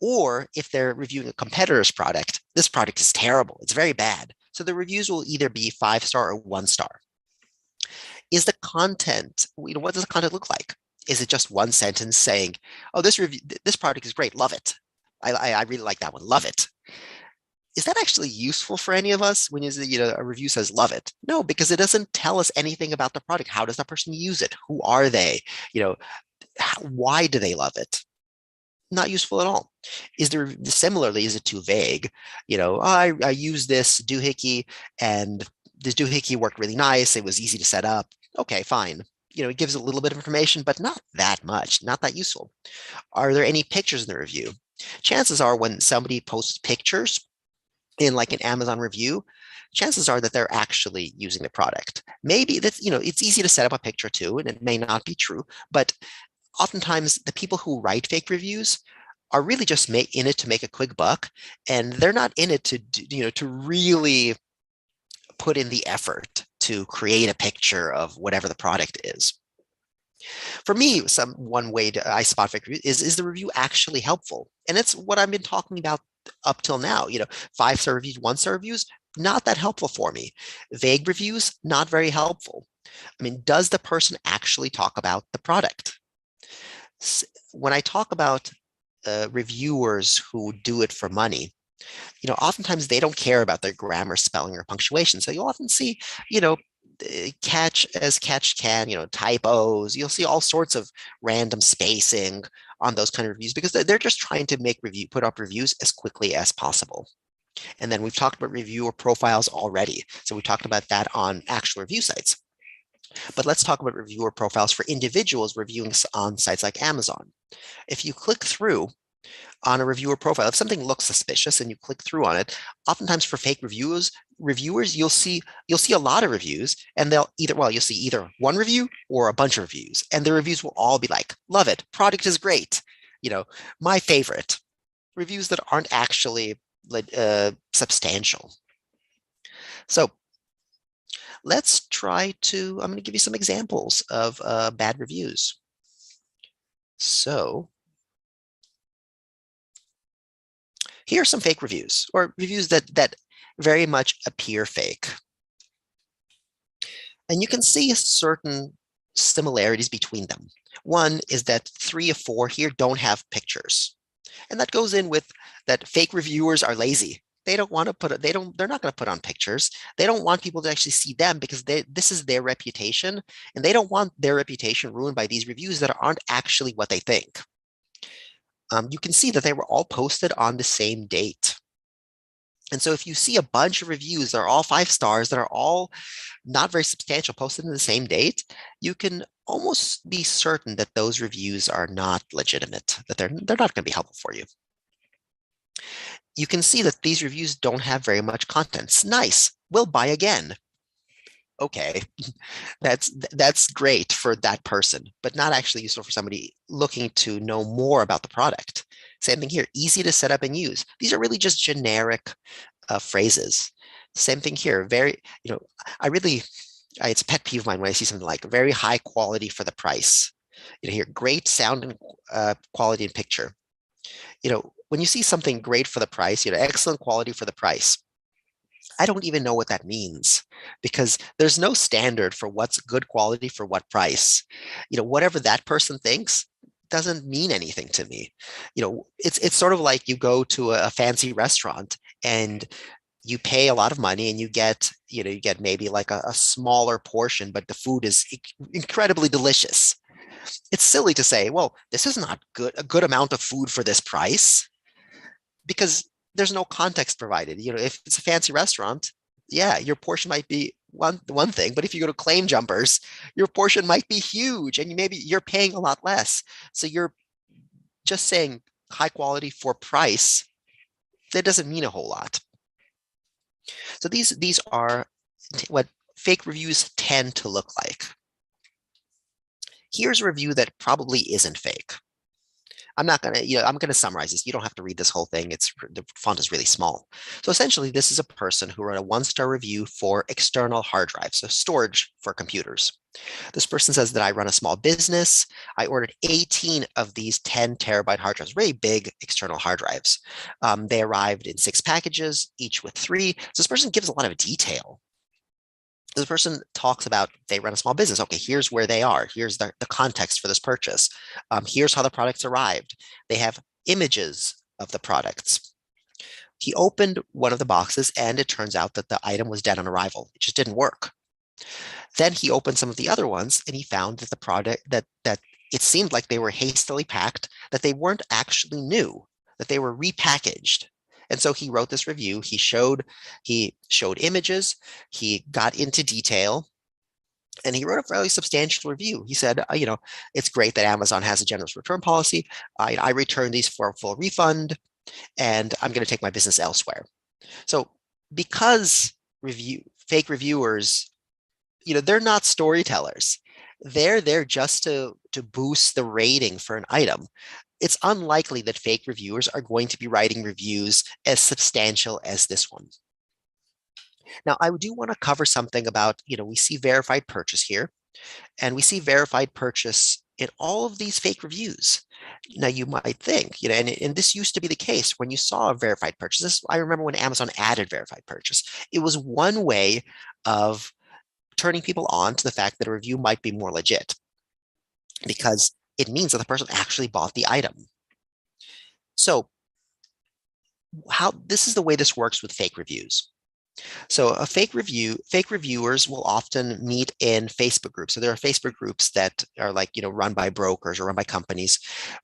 Or if they're reviewing a competitor's product, this product is terrible. It's very bad. So the reviews will either be 5-star or 1-star. Is the content, what does the content look like? Is it just one sentence saying, oh, this product is great, love it. I really like that one, love it. Is that actually useful for any of us when a review says love it? No, because it doesn't tell us anything about the product. How does that person use it? Who are they? Why do they love it? Not useful at all. Similarly, is it too vague? I use this doohickey and this doohickey worked really nice. It was easy to set up. Okay, fine. It gives a little bit of information, but not that much, not that useful. Are there any pictures in the review? Chances are when somebody posts pictures in like an Amazon review, chances are that they're actually using the product. Maybe that's, it's easy to set up a picture too, and it may not be true, but oftentimes the people who write fake reviews are really just in it to make a quick buck, and they're not in it to really put in the effort to create a picture of whatever the product is. For me, one way I spot fake reviews is the review actually helpful? And it's what I've been talking about up till now. 5-star reviews, 1-star reviews, not that helpful for me. Vague reviews, not very helpful. I mean, does the person actually talk about the product? When I talk about reviewers who do it for money, oftentimes they don't care about their grammar, spelling, or punctuation. So you'll often see, catch as catch can, typos. You'll see all sorts of random spacing on those kind of reviews because they're just trying to put up reviews as quickly as possible. And then we've talked about reviewer profiles already. So we talked about that on actual review sites. But let's talk about reviewer profiles for individuals reviewing on sites like Amazon. If you click through on a reviewer profile, if something looks suspicious and you click through on it, oftentimes for fake reviewers, you'll see a lot of reviews, and you'll see either one review or a bunch of reviews, and the reviews will all be like, love it, product is great, my favorite. Reviews that aren't actually substantial. So let's I'm going to give you some examples of bad reviews. So here are some fake reviews, or reviews that very much appear fake. And you can see certain similarities between them. One is that 3 of 4 here don't have pictures. And that goes in with that fake reviewers are lazy. They don't want to they're not going to put on pictures. They don't want people to actually see them because this is their reputation, and they don't want their reputation ruined by these reviews that aren't actually what they think. You can see that they were all posted on the same date. And so if you see a bunch of reviews that are all 5 stars, that are all not very substantial, posted in the same date, you can almost be certain that those reviews are not legitimate, that they're not going to be helpful for you. You can see that these reviews don't have very much content. Nice, we'll buy again. Okay, that's great for that person, but not actually useful for somebody looking to know more about the product. Same thing here, easy to set up and use. These are really just generic phrases. Same thing here, it's a pet peeve of mine when I see something like very high quality for the price. Here, great sound and quality and picture. When you see something great for the price, excellent quality for the price, I don't even know what that means because there's no standard for what's good quality for what price. Whatever that person thinks doesn't mean anything to me. It's sort of like you go to a fancy restaurant and you pay a lot of money and you get maybe like a smaller portion, but the food is incredibly delicious. It's silly to say, well, this is not a good amount of food for this price, because there's no context provided. If it's a fancy restaurant, yeah, your portion might be one thing, but if you go to Claim Jumpers, your portion might be huge, and maybe you're paying a lot less. So you're just saying high quality for price. That doesn't mean a whole lot. So these are what fake reviews tend to look like. Here's a review that probably isn't fake. I'm not gonna, I'm gonna summarize this. You don't have to read this whole thing. The font is really small. So essentially, this is a person who wrote a 1-star review for external hard drives, so storage for computers. This person says that I run a small business. I ordered 18 of these 10 terabyte hard drives, really big external hard drives. They arrived in 6 packages, each with 3. So this person gives a lot of detail. This person talks about they run a small business. Okay, here's where they are. Here's the context for this purchase. Here's how the products arrived. They have images of the products. He opened one of the boxes and it turns out that the item was dead on arrival. It just didn't work. Then he opened some of the other ones and he found that the product that it seemed like they were hastily packed, that they weren't actually new, that they were repackaged. And so he wrote this review. He showed images, he got into detail, and he wrote a fairly substantial review. He said, it's great that Amazon has a generous return policy. I return these for a full refund, and I'm going to take my business elsewhere. So because fake reviewers, they're not storytellers. They're there just to boost the rating for an item. It's unlikely that fake reviewers are going to be writing reviews as substantial as this one. Now, I do want to cover something about, we see verified purchase here, and we see verified purchase in all of these fake reviews. Now, you might think, and this used to be the case when you saw a verified purchase. I remember when Amazon added verified purchase. It was one way of turning people on to the fact that a review might be more legit because it means that the person actually bought the item. So this is the way this works with fake reviews. So fake reviewers will often meet in Facebook groups. So there are Facebook groups that are run by brokers or run by companies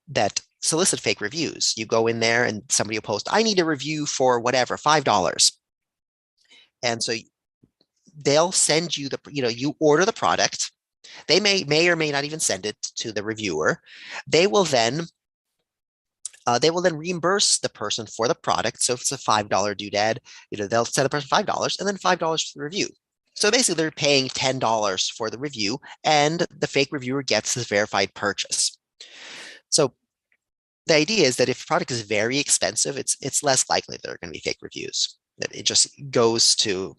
that solicit fake reviews. You go in there and somebody will post, I need a review for whatever, $5. And so they'll send you you order the product. They may or may not even send it to the reviewer. They will then reimburse the person for the product. So if it's a $5 doodad, they'll send the person $5 and then $5 for the review. So basically they're paying $10 for the review and the fake reviewer gets this verified purchase. So the idea is that if a product is very expensive, it's less likely there are going to be fake reviews. That it just goes to,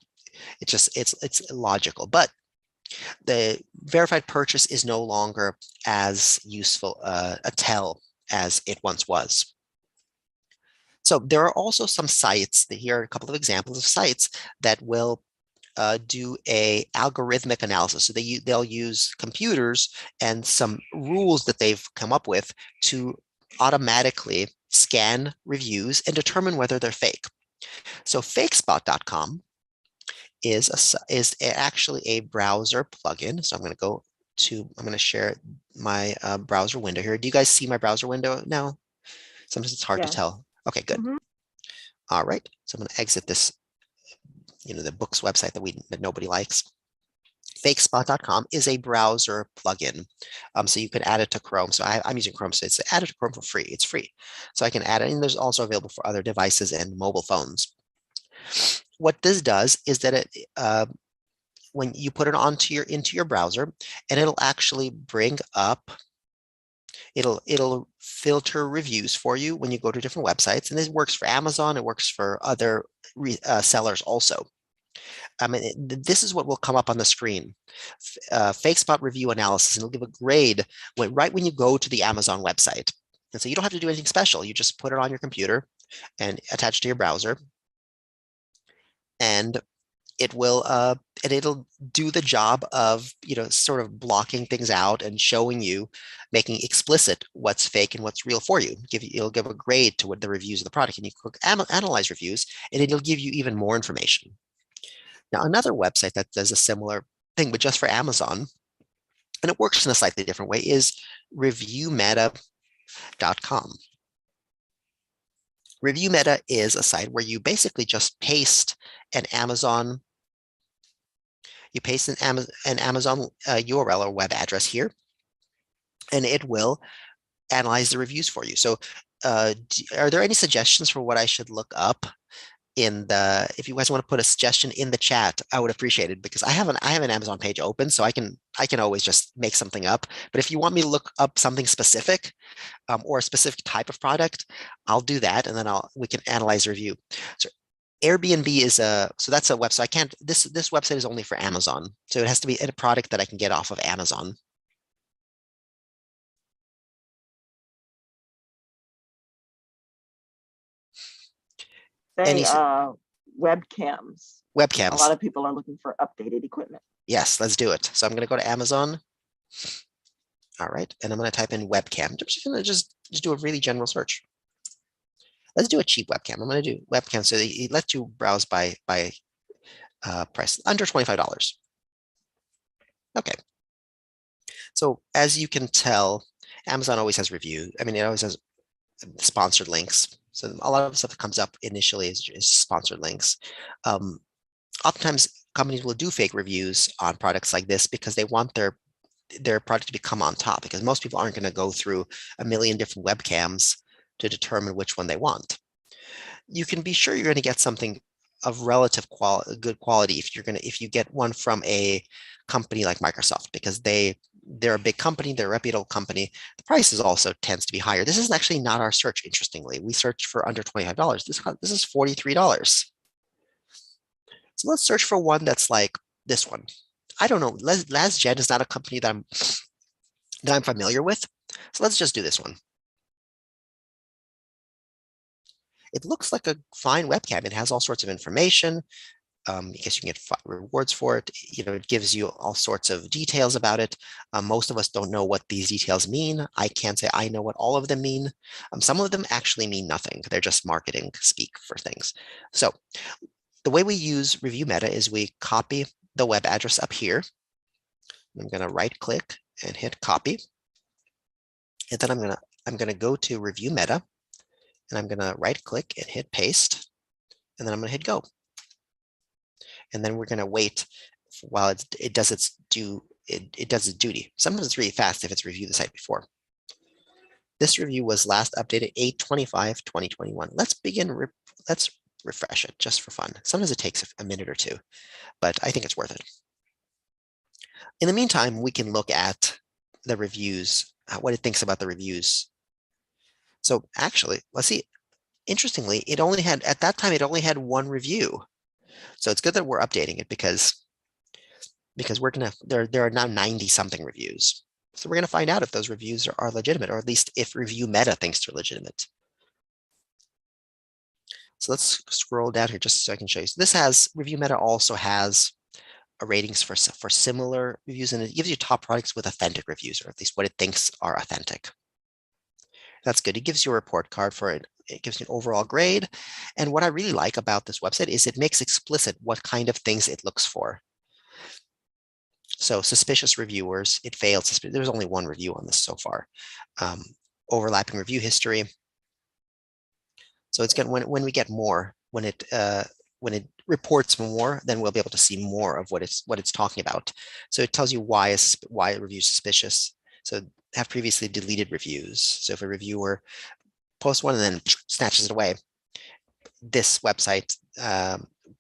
it's logical. But the verified purchase is no longer as useful a tell as it once was. So there are also some sites, here are a couple of examples of sites that will do a algorithmic analysis. So they'll use computers and some rules that they've come up with to automatically scan reviews and determine whether they're fake. So FakeSpot.com is actually a browser plugin. So I'm going to share my browser window here. Do you guys see my browser window now? Sometimes it's hard to tell. Okay, good. All right. So I'm going to exit this, the books website that nobody likes. FakeSpot.com is a browser plugin. So you can add it to Chrome. So I'm using Chrome, so it's added to Chrome for free. It's free. So I can add it, and there's also available for other devices and mobile phones. What this does is that it when you put it into your browser, and it'll actually bring up, it'll filter reviews for you when you go to different websites, and this works for Amazon. It works for other sellers also. This is what will come up on the screen. FakeSpot review analysis, and it'll give a grade right when you go to the Amazon website. And so you don't have to do anything special. You just put it on your computer and attach it to your browser, and it'll do the job of sort of blocking things out and showing you, making explicit what's fake and what's real for you. It'll give a grade to what the reviews of the product, and you click analyze reviews, and it'll give you even more information. Now, another website that does a similar thing, but just for Amazon, and it works in a slightly different way, is ReviewMeta.com. ReviewMeta is a site where you basically just paste an Amazon URL or web address here, and it will analyze the reviews for you. So are there any suggestions for what I should look up if you guys want to put a suggestion in the chat, I would appreciate it, because I have an Amazon page open, so I can always just make something up. But if you want me to look up something specific, or a specific type of product, I'll do that, and then we can analyze review. So Airbnb is so that's a website. I can't, this website is only for Amazon. So it has to be a product that I can get off of Amazon. Say webcams. A Webcams. lot of people are looking for updated equipment. Yes, let's do it. So I'm going to go to Amazon. All right, and I'm going to type in webcam. I'm just going to just do a really general search. Let's do a cheap webcam. I'm going to do webcam, so it lets you browse by price under $25. Okay. So as you can tell, Amazon always has reviews. I mean, it always has sponsored links. So a lot of the stuff that comes up initially is sponsored links. Oftentimes, companies will do fake reviews on products like this because they want their product to become on top, because most people aren't going to go through a million different webcams to determine which one they want. You can be sure you're going to get something of relative good quality if you get one from a company like Microsoft, because they're a big company, they're a reputable company. The price is also tends to be higher. This is actually not our search, interestingly. We searched for under $25. This is $43. So let's search for one that's like this one. I don't know. LasGen is not a company that I'm familiar with. So let's just do this one. It looks like a fine webcam. It has all sorts of information. I guess you can get rewards for it. It gives you all sorts of details about it. Most of us don't know what these details mean. I can't say I know what all of them mean. Some of them actually mean nothing. They're just marketing speak for things. So the way we use ReviewMeta is we copy the web address up here. I'm going to right click and hit copy. And then I'm going to go to ReviewMeta, and I'm going to right click and hit paste. And then I'm going to hit go. And then we're going to wait while it does its duty. Sometimes it's really fast if it's reviewed the site before. This review was last updated 8/25/2021. Let's refresh it just for fun. Sometimes it takes a minute or two, but I think it's worth it. In the meantime, we can look at the reviews, what it thinks about the reviews. So actually, let's see. Interestingly, at that time, it only had one review. So it's good that we're updating it, because there are now 90 something reviews. So we're going to find out if those reviews are legitimate, or at least if ReviewMeta thinks they're legitimate. So let's scroll down here just so I can show you. So ReviewMeta also has ratings for similar reviews, and it gives you top products with authentic reviews, or at least what it thinks are authentic. That's good. It gives you a report card for it. It gives you an overall grade. And what I really like about this website is it makes explicit what kind of things it looks for. So suspicious reviewers, it failed. There's only one review on this so far. Overlapping review history. So it's good when we get more, when it reports more, then we'll be able to see more of what it's talking about. So it tells you why a review is suspicious. So have previously deleted reviews. So if a reviewer posts one and then snatches it away, this website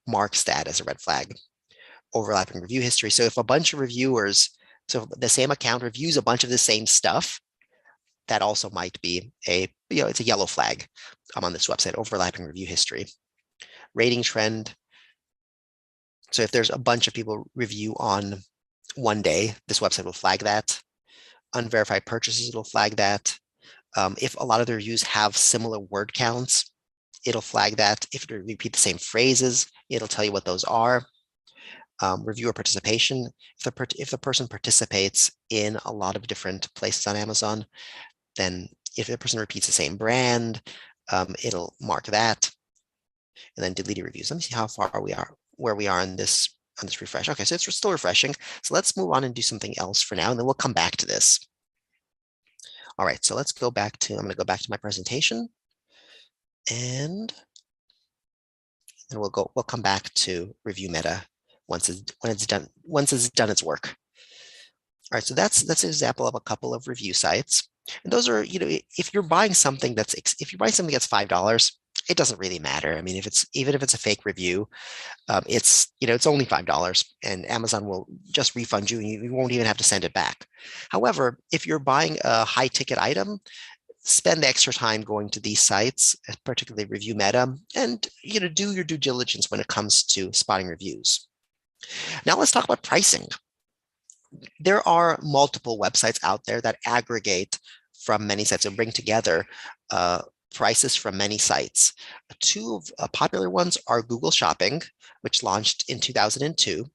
marks that as a red flag. Overlapping review history. So if a bunch of reviewers, so the same account reviews a bunch of the same stuff, that also might be it's a yellow flag on this website. Overlapping review history. Rating trend. So if there's a bunch of people review on one day, this website will flag that. Unverified purchases, it'll flag that. If a lot of the reviews have similar word counts, it'll flag that. If it repeat the same phrases, it'll tell you what those are. Reviewer participation. If the person participates in a lot of different places on Amazon, then if the person repeats the same brand, it'll mark that. And then deleted reviews. Let me see how far where we are on this refresh. Okay, so it's still refreshing. So let's move on and do something else for now, and then we'll come back to this. All right, so let's go back to, I'm going to go back to my presentation, and then we'll come back to ReviewMeta once it's done its work. All right, so that's an example of a couple of review sites. And those are, if you're buying something that's $5, it doesn't really matter. I mean, even if it's a fake review, it's only $5, and Amazon will just refund you, and you won't even have to send it back. However, if you're buying a high ticket item, spend the extra time going to these sites, particularly ReviewMeta, and do your due diligence when it comes to spotting reviews. Now let's talk about pricing. There are multiple websites out there that aggregate from many sites and bring together prices from many sites. Two popular ones are Google Shopping, which launched in 2002,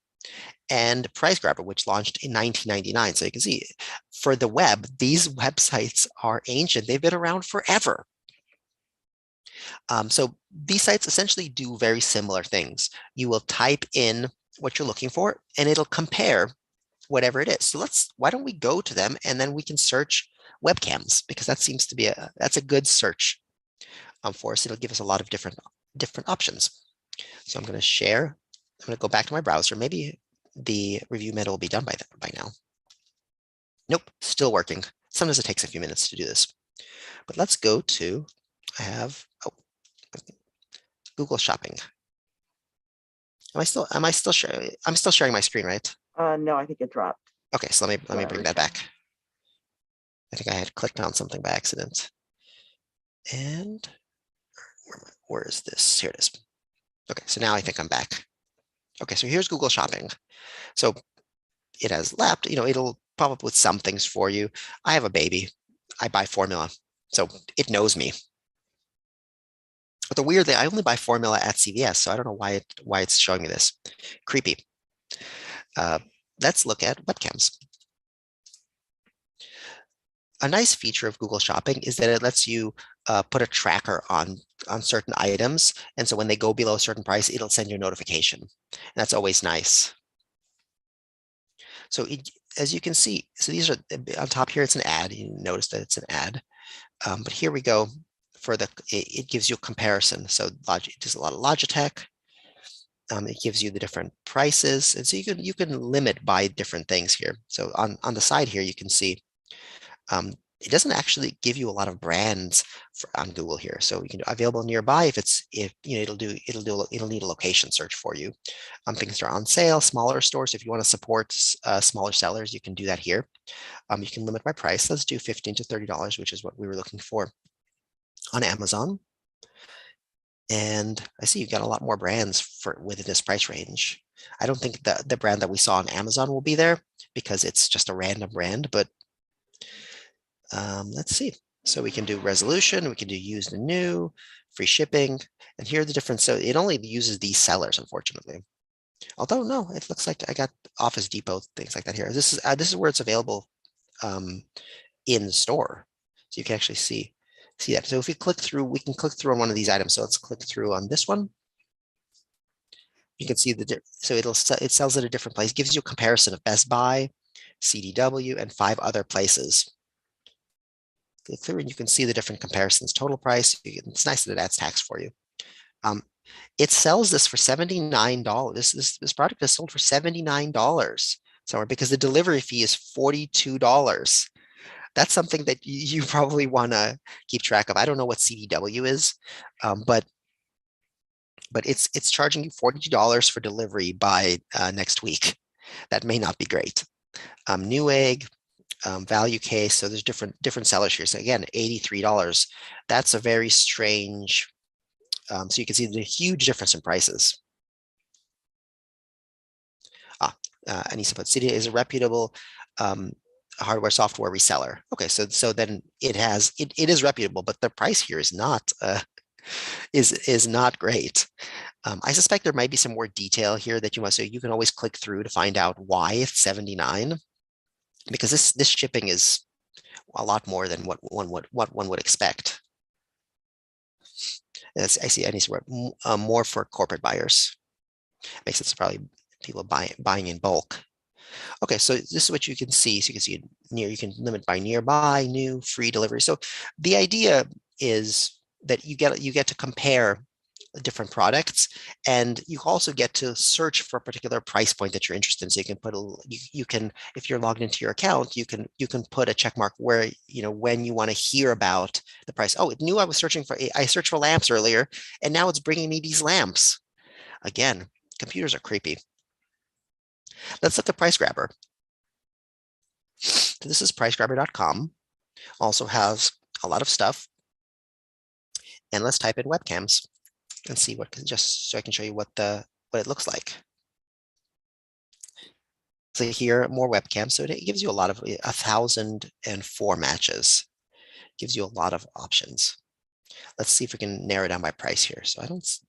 and PriceGrabber, which launched in 1999. So you can see for the web, these websites are ancient. They've been around forever. So these sites essentially do very similar things. You will type in what you're looking for, and it'll compare whatever it is. So why don't we go to them, and then we can search webcams, because that seems to be that's a good search for us. It'll give us a lot of different options. So I'm going to share. I'm going to go back to my browser. Maybe the ReviewMeta will be done by now. Nope, still working. Sometimes it takes a few minutes to do this. But let's go to, Google Shopping. Am I still sharing? I'm still sharing my screen, right? No, I think it dropped. Okay, so let me bring that back. I think I had clicked on something by accident. And where is this? Here it is. Okay, so now I think I'm back. Okay, so here's Google Shopping. So it has lapped, it'll pop up with some things for you. I have a baby. I buy formula, so it knows me. But the weird thing, I only buy formula at CVS, so I don't know why it's showing me this. Creepy. Let's look at webcams. A nice feature of Google Shopping is that it lets you put a tracker on certain items. And so when they go below a certain price, it'll send you a notification. And that's always nice. So as you can see, so these are on top here, it's an ad. You notice that it's an ad. But here we go for it gives you a comparison. So it does a lot of Logitech. It gives you the different prices. And so you can limit by different things here. So on the side here, you can see it doesn't actually give you a lot of brands on Google here. So you can available nearby it'll need a location search for you. Things are on sale, smaller stores. If you want to support smaller sellers, you can do that here. You can limit by price. Let's do $15 to $30, which is what we were looking for on Amazon. And I see you've got a lot more brands within this price range. I don't think the brand that we saw on Amazon will be there because it's just a random brand, but let's see. So we can do resolution, we can do used and new, free shipping, and here are the different. So it only uses these sellers, unfortunately. Although no, it looks like I got Office Depot, things like that here. This is where it's available in the store, so you can actually see that. So if we click through, we can click through on one of these items. So let's click through on this one. You can see so it sells at a different place. Gives you a comparison of Best Buy, CDW, and 5 other places. Click through and you can see the different comparisons. Total price. It's nice that it adds tax for you. It sells this for $79. This product is sold for $79 somewhere because the delivery fee is $42. That's something that you probably want to keep track of. I don't know what CDW is, but it's charging you $42 for delivery by next week. That may not be great. Newegg, value case. So there's different sellers here. So again, $83. That's a very strange. So you can see the huge difference in prices. Anissa put CDA is a reputable hardware software reseller. Okay, so then it is reputable, but the price here is not not great. I suspect there might be some more detail here that so you can always click through to find out why it's $79, because this shipping is a lot more than what one would expect. I see more for corporate buyers. Makes sense, probably people buying in bulk. Okay, so this is what you can see. So you can see you can limit by nearby, new, free delivery. So the idea is that you get to compare different products, and you also get to search for a particular price point that you're interested in. So you can put you can, if you're logged into your account, you can put a check mark where, when you want to hear about the price. Oh, it knew I was searching for, I searched for lamps earlier, and now it's bringing me these lamps. Again, computers are creepy. Let's look at Price Grabber. So this is pricegrabber.com. Also has a lot of stuff. And let's type in webcams and see what, just so I can show you what it looks like. So here, more webcams. So it gives you a lot of 1,004 matches. Gives you a lot of options. Let's see if we can narrow down by price here. So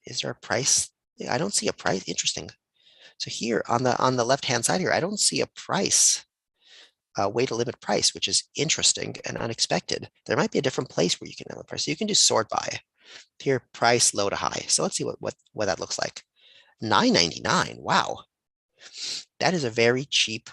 is there a price? I don't see a price. Interesting. So here on the left-hand side here, I don't see a price, way to limit price, which is interesting and unexpected. There might be a different place where you can limit price. So you can do sort by. Here, price low to high. So let's see what that looks like. $9.99. Wow. That is a very cheap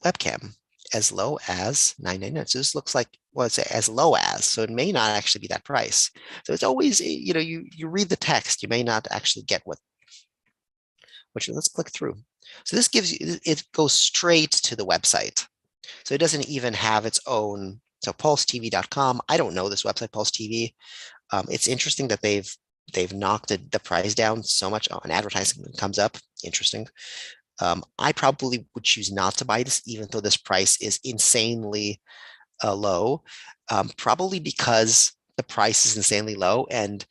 webcam, as low as $9.99. So this looks like, well, it's as low as, so it may not actually be that price. So it's always, you read the text, you may not actually get let's click through. So this gives you, it goes straight to the website. So it doesn't even have its own, so pulsetv.com. I don't know this website, Pulse TV. It's interesting that they've knocked the price down so much on advertising that comes up. Interesting. I probably would choose not to buy this, even though this price is insanely low, probably because the price is insanely low. And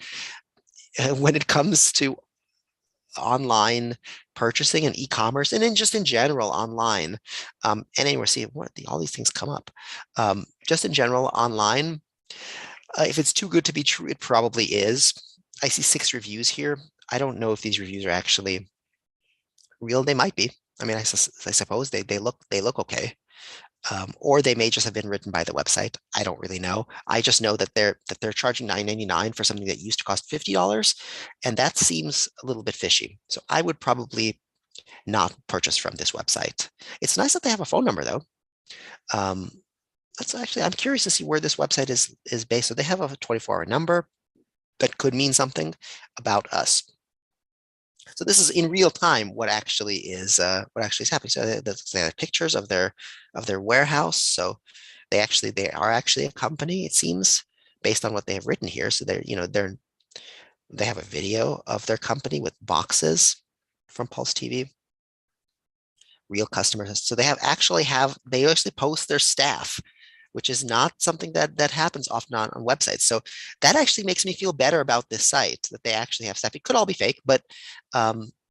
when it comes to online purchasing and e-commerce, and then just in general online, and anyway, see all these things come up. Just in general online, if it's too good to be true, it probably is. I see 6 reviews here. I don't know if these reviews are actually real. They might be. I mean, I suppose they look okay. Or they may just have been written by the website. I don't really know. I just know that they're charging $9.99 for something that used to cost $50, and that seems a little bit fishy. So I would probably not purchase from this website. It's nice that they have a phone number though. I'm curious to see where this website is based. So they have a 24-hour number that could mean something about us. So this is in real time what actually is happening. So they have pictures of their warehouse. So they are actually a company, it seems, based on what they have written here. So they have a video of their company with boxes from Pulse TV. Real customers. So they actually post their staff, which is not something that happens often on websites. So that actually makes me feel better about this site, that they actually have stuff. It could all be fake, but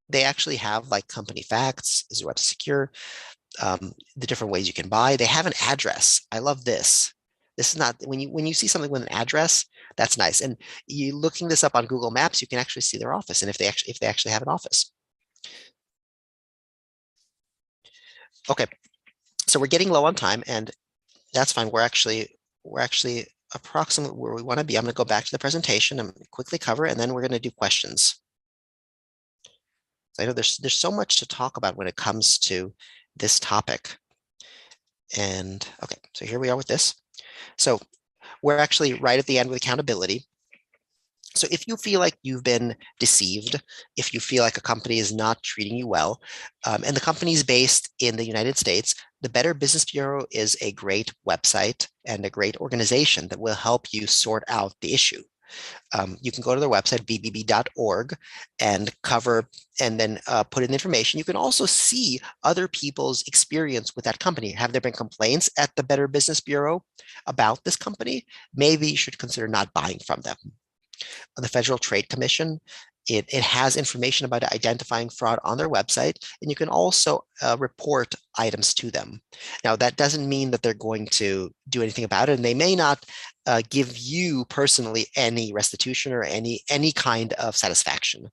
they actually have like company facts, is web secure, the different ways you can buy. They have an address. I love this. This is not, when you see something with an address, that's nice. And you looking this up on Google Maps, you can actually see their office, and if they actually have an office. Okay, so we're getting low on time, and that's fine. We're actually approximately where we want to be. I'm going to go back to the presentation and quickly cover, and then we're going to do questions. So I know there's so much to talk about when it comes to this topic. And okay, so here we are with this. So we're actually right at the end with accountability. So if you feel like you've been deceived, if you feel like a company is not treating you well, and the company is based in the United States, the Better Business Bureau is a great website and a great organization that will help you sort out the issue. You can go to their website, bbb.org, and then put in information. You can also see other people's experience with that company. Have there been complaints at the Better Business Bureau about this company? Maybe you should consider not buying from them. The Federal Trade Commission, it has information about identifying fraud on their website, and you can also report items to them. Now, that doesn't mean that they're going to do anything about it, and they may not give you personally any restitution or any kind of satisfaction.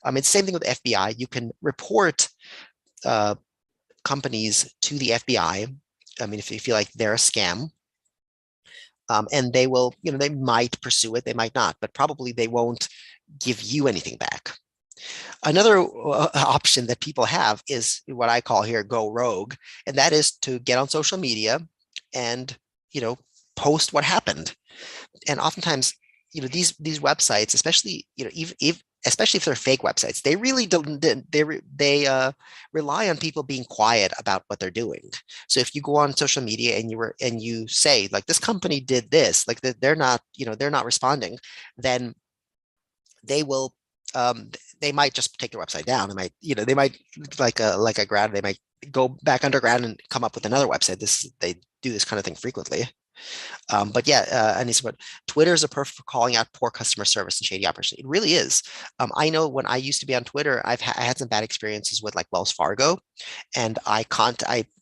It's the same thing with the FBI. You can report companies to the FBI. I mean, if you feel like they're a scam, and they will, they might pursue it, they might not, but probably they won't give you anything back. Another option that people have is what I call here go rogue, and that is to get on social media and post what happened. And oftentimes, these websites, especially, especially if they're fake websites, they really don't, they rely on people being quiet about what they're doing. So if you go on social media and you say like, this company did this, like they're not, they're not responding, then they will, they might just take their website down. They might, they might, like a grad, they might go back underground and come up with another website. They do this kind of thing frequently. But yeah, Anissa, but Twitter is a perfect for calling out poor customer service and shady operations. It really is. I know when I used to be on Twitter, I had some bad experiences with like Wells Fargo, and I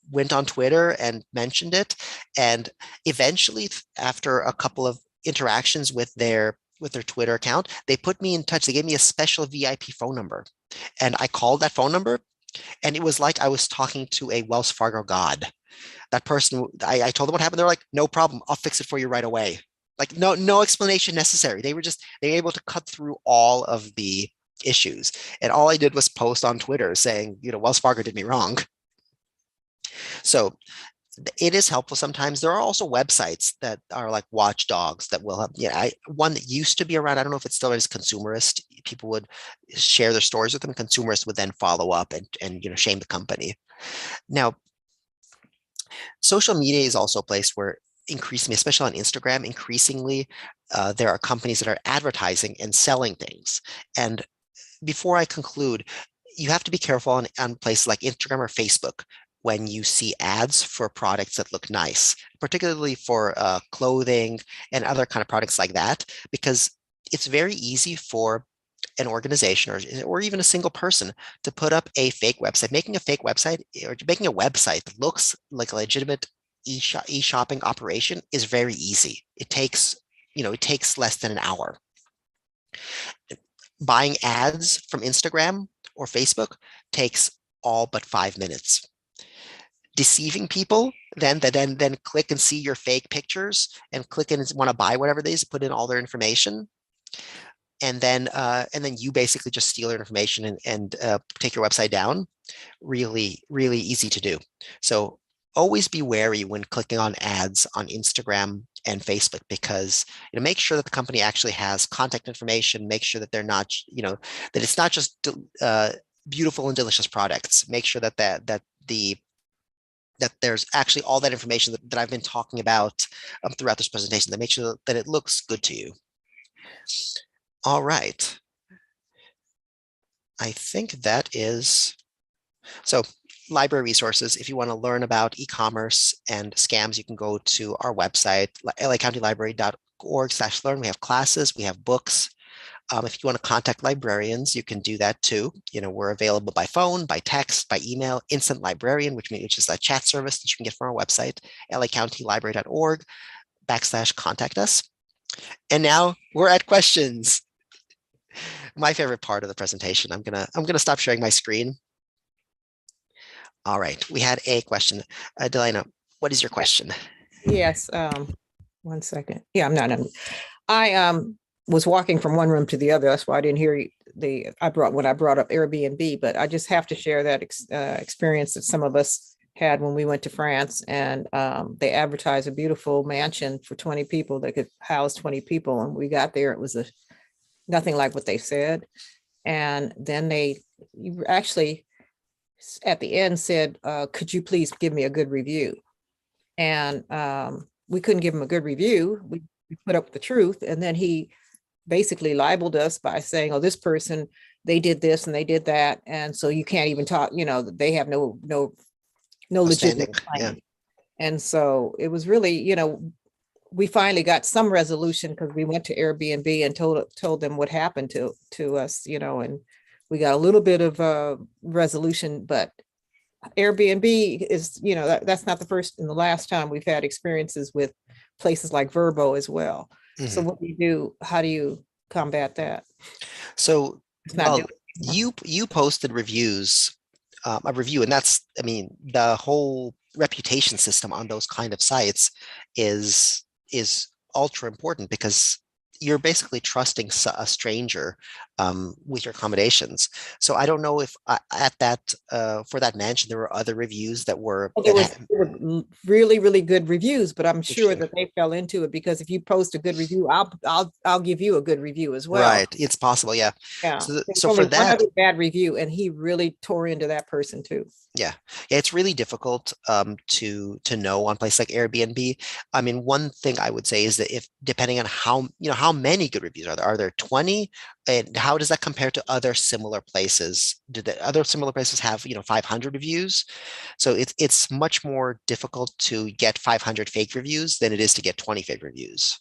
went on Twitter and mentioned it, and eventually, after a couple of interactions with their Twitter account, they put me in touch. They gave me a special VIP phone number, and I called that phone number, and it was like I was talking to a Wells Fargo god. That person, I told them what happened. They're like, no problem, I'll fix it for you right away. Like no explanation necessary. They were able to cut through all of the issues. And all I did was post on Twitter saying, Wells Fargo did me wrong. So it is helpful sometimes. There are also websites that are like watchdogs that will have, one that used to be around, I don't know if it still is, Consumerist. People would share their stories with them. Consumerist would then follow up and shame the company. Now, social media is also a place where increasingly, especially on Instagram, there are companies that are advertising and selling things. And before I conclude, you have to be careful on places like Instagram or Facebook when you see ads for products that look nice, particularly for clothing and other kind of products like that, because it's very easy for an organization or even a single person to put up a fake website. Making a fake website or making a website that looks like a legitimate e-shopping operation is very easy. It takes less than an hour. Buying ads from Instagram or Facebook takes all but 5 minutes. Deceiving people, then click and see your fake pictures and click and want to buy whatever it is, put in all their information. And then you basically just steal their information and take your website down. Really, really easy to do. So always be wary when clicking on ads on Instagram and Facebook, because make sure that the company actually has contact information. Make sure that they're not, that it's not just beautiful and delicious products. Make sure that there's actually all that information that I've been talking about throughout this presentation. That make sure that it looks good to you. All right. I think that is, so library resources. If you want to learn about e-commerce and scams, you can go to our website, lacountylibrary.org/learn. We have classes, we have books. If you want to contact librarians, you can do that too. We're available by phone, by text, by email, Instant Librarian, which is a chat service that you can get from our website, lacountylibrary.org/contact us. And now we're at questions. My favorite part of the presentation. I'm gonna stop sharing my screen. All right, we had a question. Delana, what is your question? Yes, 1 second. Yeah, I'm not. I was walking from one room to the other. That's why I didn't hear when I brought up Airbnb. But I just have to share that experience that some of us had when we went to France, and they advertised a beautiful mansion for 20 people that could house 20 people. And we got there, it was nothing like what they said. And then you actually at the end said, could you please give me a good review? And we couldn't give him a good review. We put up the truth. And then he basically libeled us by saying, oh, this person, they did this and they did that. And so you can't even talk, they have no legitimate claim. Yeah. And so it was really, we finally got some resolution because we went to Airbnb and told them what happened to us, and we got a little bit of resolution. But Airbnb is, that's not the first and the last time we've had experiences with places like Verbo as well. Mm-hmm. So what do you do? How do you combat that? So you posted reviews, a review, and that's, the whole reputation system on those kind of sites is ultra important, because you're basically trusting a stranger with your accommodations. So I don't know if at that for that mansion there were other reviews that were Well, there were really, really good reviews, but I'm sure Interesting. that they fell into it because if you post a good review, I'll give you a good review as well. Right. It's possible. Yeah. Yeah. So, There's so only for one that, other bad review, and he really tore into that person too. yeah, it's really difficult to know on places like Airbnb. I mean, one thing I would say is that if depending on how many good reviews are there 20, and how does that compare to other similar places? Do the other similar places have 500 reviews? So it's much more difficult to get 500 fake reviews than it is to get 20 fake reviews.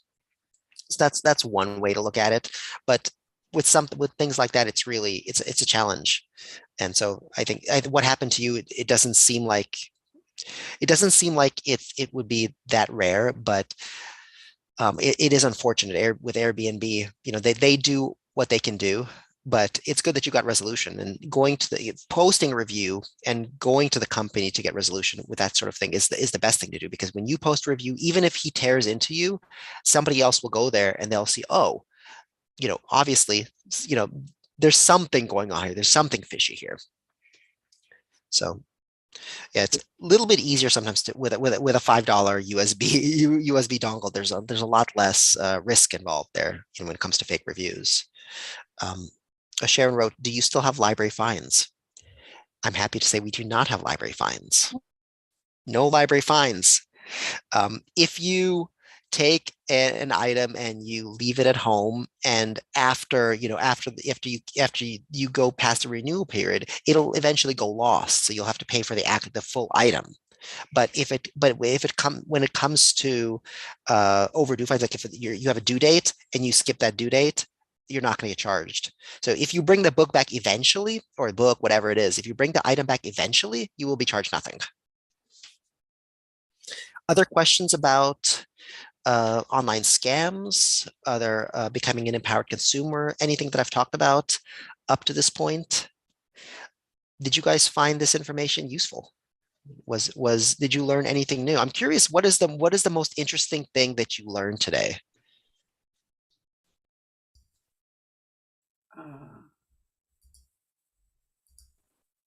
So that's one way to look at it. But with things like that, it's a challenge. And so I think what happened to you, it doesn't seem like it would be that rare, but it is unfortunate. With Airbnb, they do what they can do, but it's good that you got resolution, and going to posting a review and going to the company to get resolution with that sort of thing is the best thing to do, because when you post a review, even if he tears into you, somebody else will go there and they'll see, oh, obviously, there's something going on here. There's something fishy here. So yeah, it's a little bit easier sometimes with a $5 USB dongle. There's a lot less risk involved there, when it comes to fake reviews. Sharon wrote, "Do you still have library fines?" I'm happy to say we do not have library fines. No library fines. If you take an item and you leave it at home, and after you go past the renewal period, it'll eventually go lost. So you'll have to pay for the full item. But when it comes to overdue fines, like if you have a due date and you skip that due date, you're not going to get charged. So if you bring the book back eventually, or book, whatever it is, if you bring the item back eventually, you will be charged nothing. Other questions about online scams, other becoming an empowered consumer, anything that I've talked about up to this point? Did you guys find this information useful? Did you learn anything new? I'm curious, what is the most interesting thing that you learned today?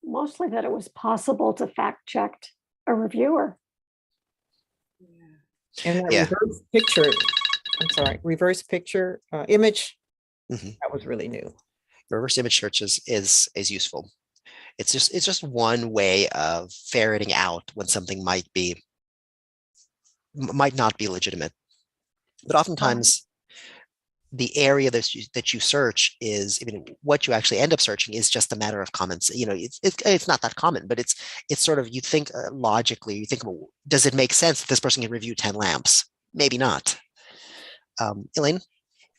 Mostly that it was possible to fact check a reviewer. And that Yeah. reverse picture image, Mhm. that was really new. Reverse image search is useful. It's just one way of ferreting out when something might not be legitimate. But oftentimes the area that you search is, what you actually end up searching is just a matter of comments. It's not that common, but it's sort of, you think logically, you think, well, does it make sense that this person can review 10 lamps? Maybe not. Elaine?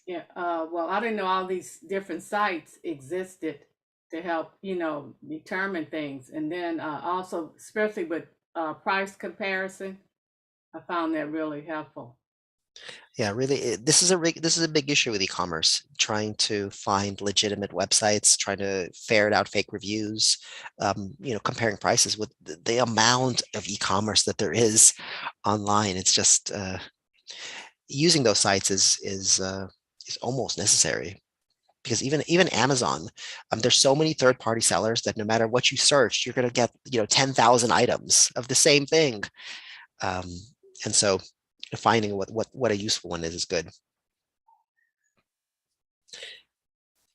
Yeah, well, I didn't know all these different sites existed to help, determine things. And then also, especially with price comparison, I found that really helpful. Yeah, really, this is a big issue with e-commerce, trying to find legitimate websites, trying to ferret out fake reviews, comparing prices with the amount of e-commerce that there is online. It's just using those sites is almost necessary, because even Amazon, there's so many third-party sellers that no matter what you search, you're going to get 10,000 items of the same thing, and so finding what a useful one is good.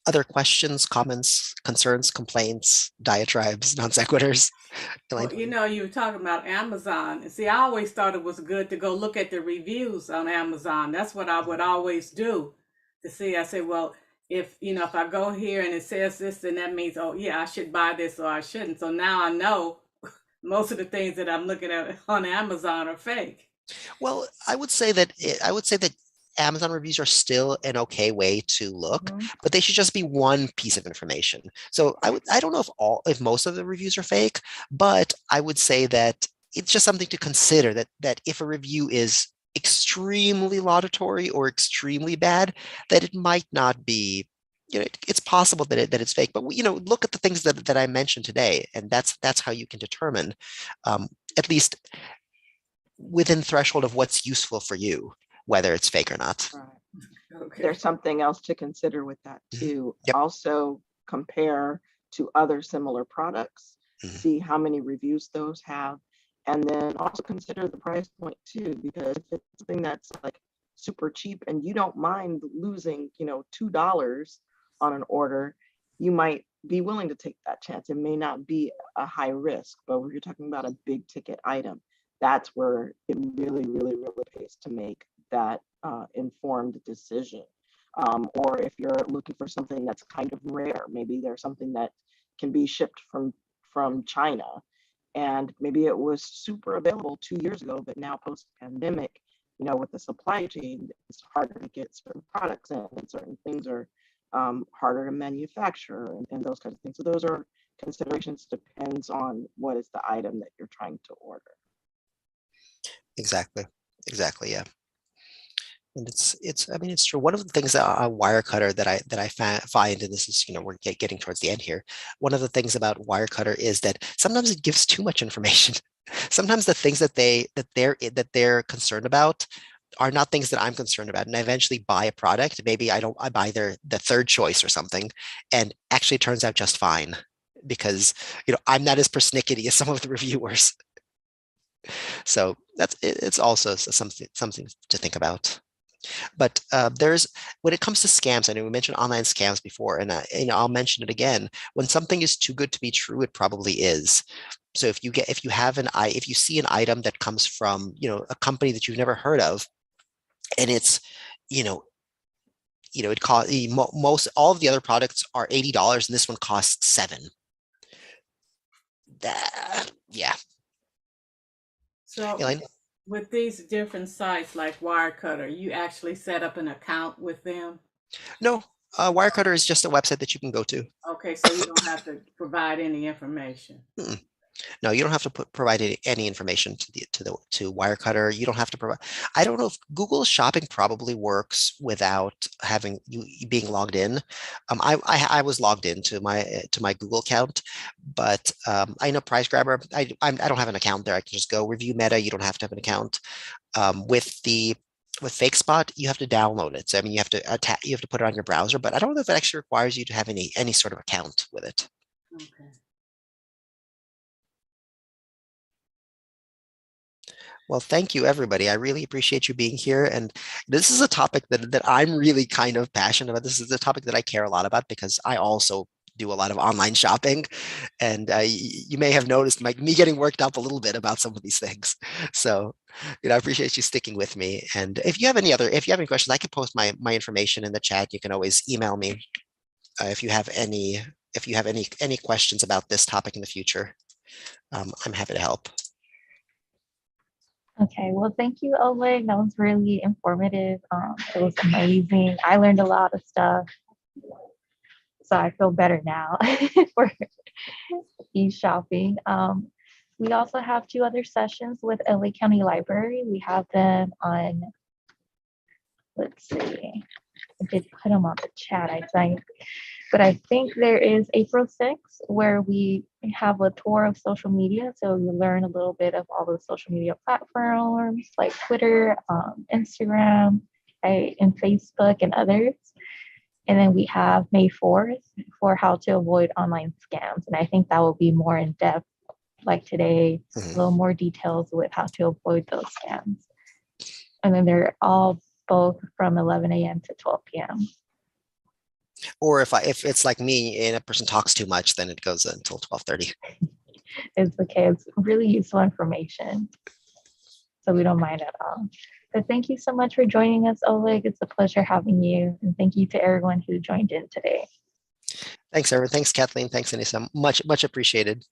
Other questions, comments, concerns, complaints, diatribes, non sequiturs? Well, you were talking about Amazon. And see, I always thought it was good to go look at the reviews on Amazon. That's what I would always do to see. I say, well, if I go here and it says this, then that means, oh yeah, I should buy this or I shouldn't. So now I know most of the things that I'm looking at on Amazon are fake. Well, I would say that Amazon reviews are still an okay way to look, but they should just be one piece of information. So I don't know if most of the reviews are fake, but I would say that it's just something to consider, that if a review is extremely laudatory or extremely bad, that it might not be, it's possible that it's fake. But look at the things that I mentioned today, and that's how you can determine, at least within threshold of what's useful for you, whether it's fake or not. Right. Okay. there's something else to consider with that too. Yep. Also compare to other similar products, Mhm. see how many reviews those have, and then also consider the price point too, because if it's something that's like super cheap and you don't mind losing, $2 on an order, you might be willing to take that chance. It may not be a high risk, but when you're talking about a big ticket item, that's where it really, really, really pays to make that informed decision. Or if you're looking for something that's kind of rare, maybe there's something that can be shipped from China, and maybe it was super available 2 years ago, but now post-pandemic, with the supply chain, it's harder to get certain products in, and certain things are harder to manufacture, and those kinds of things. So those are considerations, depends on what is the item that you're trying to order. Exactly. Yeah. And I mean, it's true. One of the things that Wirecutter that I find, and this is, we're getting towards the end here. One of the things about Wirecutter is that sometimes it gives too much information. Sometimes the things that they're concerned about are not things that I'm concerned about. And I eventually buy a product. Maybe I buy the third choice or something, and actually it turns out just fine because, I'm not as persnickety as some of the reviewers. So it's also something to think about. But when it comes to scams, I know we mentioned online scams before, and I'll mention it again. When something is too good to be true, it probably is. So if you see an item that comes from a company that you've never heard of, and it's it costs most all of the other products are $80, and this one costs $7. Yeah. So Elaine? with these different sites like Wirecutter, you actually set up an account with them? No, Wirecutter is just a website that you can go to. Okay, so you don't have to provide any information. Mm-mm. No, you don't have to provide any information to Wirecutter. You don't have to provide. I don't know if Google Shopping probably works without having you being logged in. I was logged into my Google account, but I know Price Grabber. I don't have an account there. I can just go ReviewMeta. You don't have to have an account. With FakeSpot, you have to download it. So I mean, you have to put it on your browser. But I don't know if it actually requires you to have any sort of account with it. Okay. Well, thank you, everybody. I really appreciate you being here. And this is a topic that I'm really kind of passionate about. This is a topic that I care a lot about because I also do a lot of online shopping. And you may have noticed me getting worked up a little bit about some of these things. So, I appreciate you sticking with me. And if you have any questions, I can post my information in the chat. You can always email me if you have any questions about this topic in the future. I'm happy to help. Okay, well, thank you, Oleg. That was really informative. It was amazing. I learned a lot of stuff, so I feel better now for e-shopping. We also have 2 other sessions with LA County Library. We have them on, let's see, I did put them on the chat, I think. But I think there is April 6th where we have a tour of social media. So you learn a little bit of all the social media platforms like Twitter, Instagram, and Facebook and others. And then we have May 4th for how to avoid online scams. And I think that will be more in depth, like today, a little more details with how to avoid those scams. And then they're all both from 11 a.m. to 12 p.m. Or if it's like me and a person talks too much, then it goes until 12:30. It's okay. It's really useful information. So we don't mind at all. But thank you so much for joining us, Oleg. It's a pleasure having you. And thank you to everyone who joined in today. Thanks, everyone. Thanks, Kathleen. Thanks, Anissa. Much appreciated.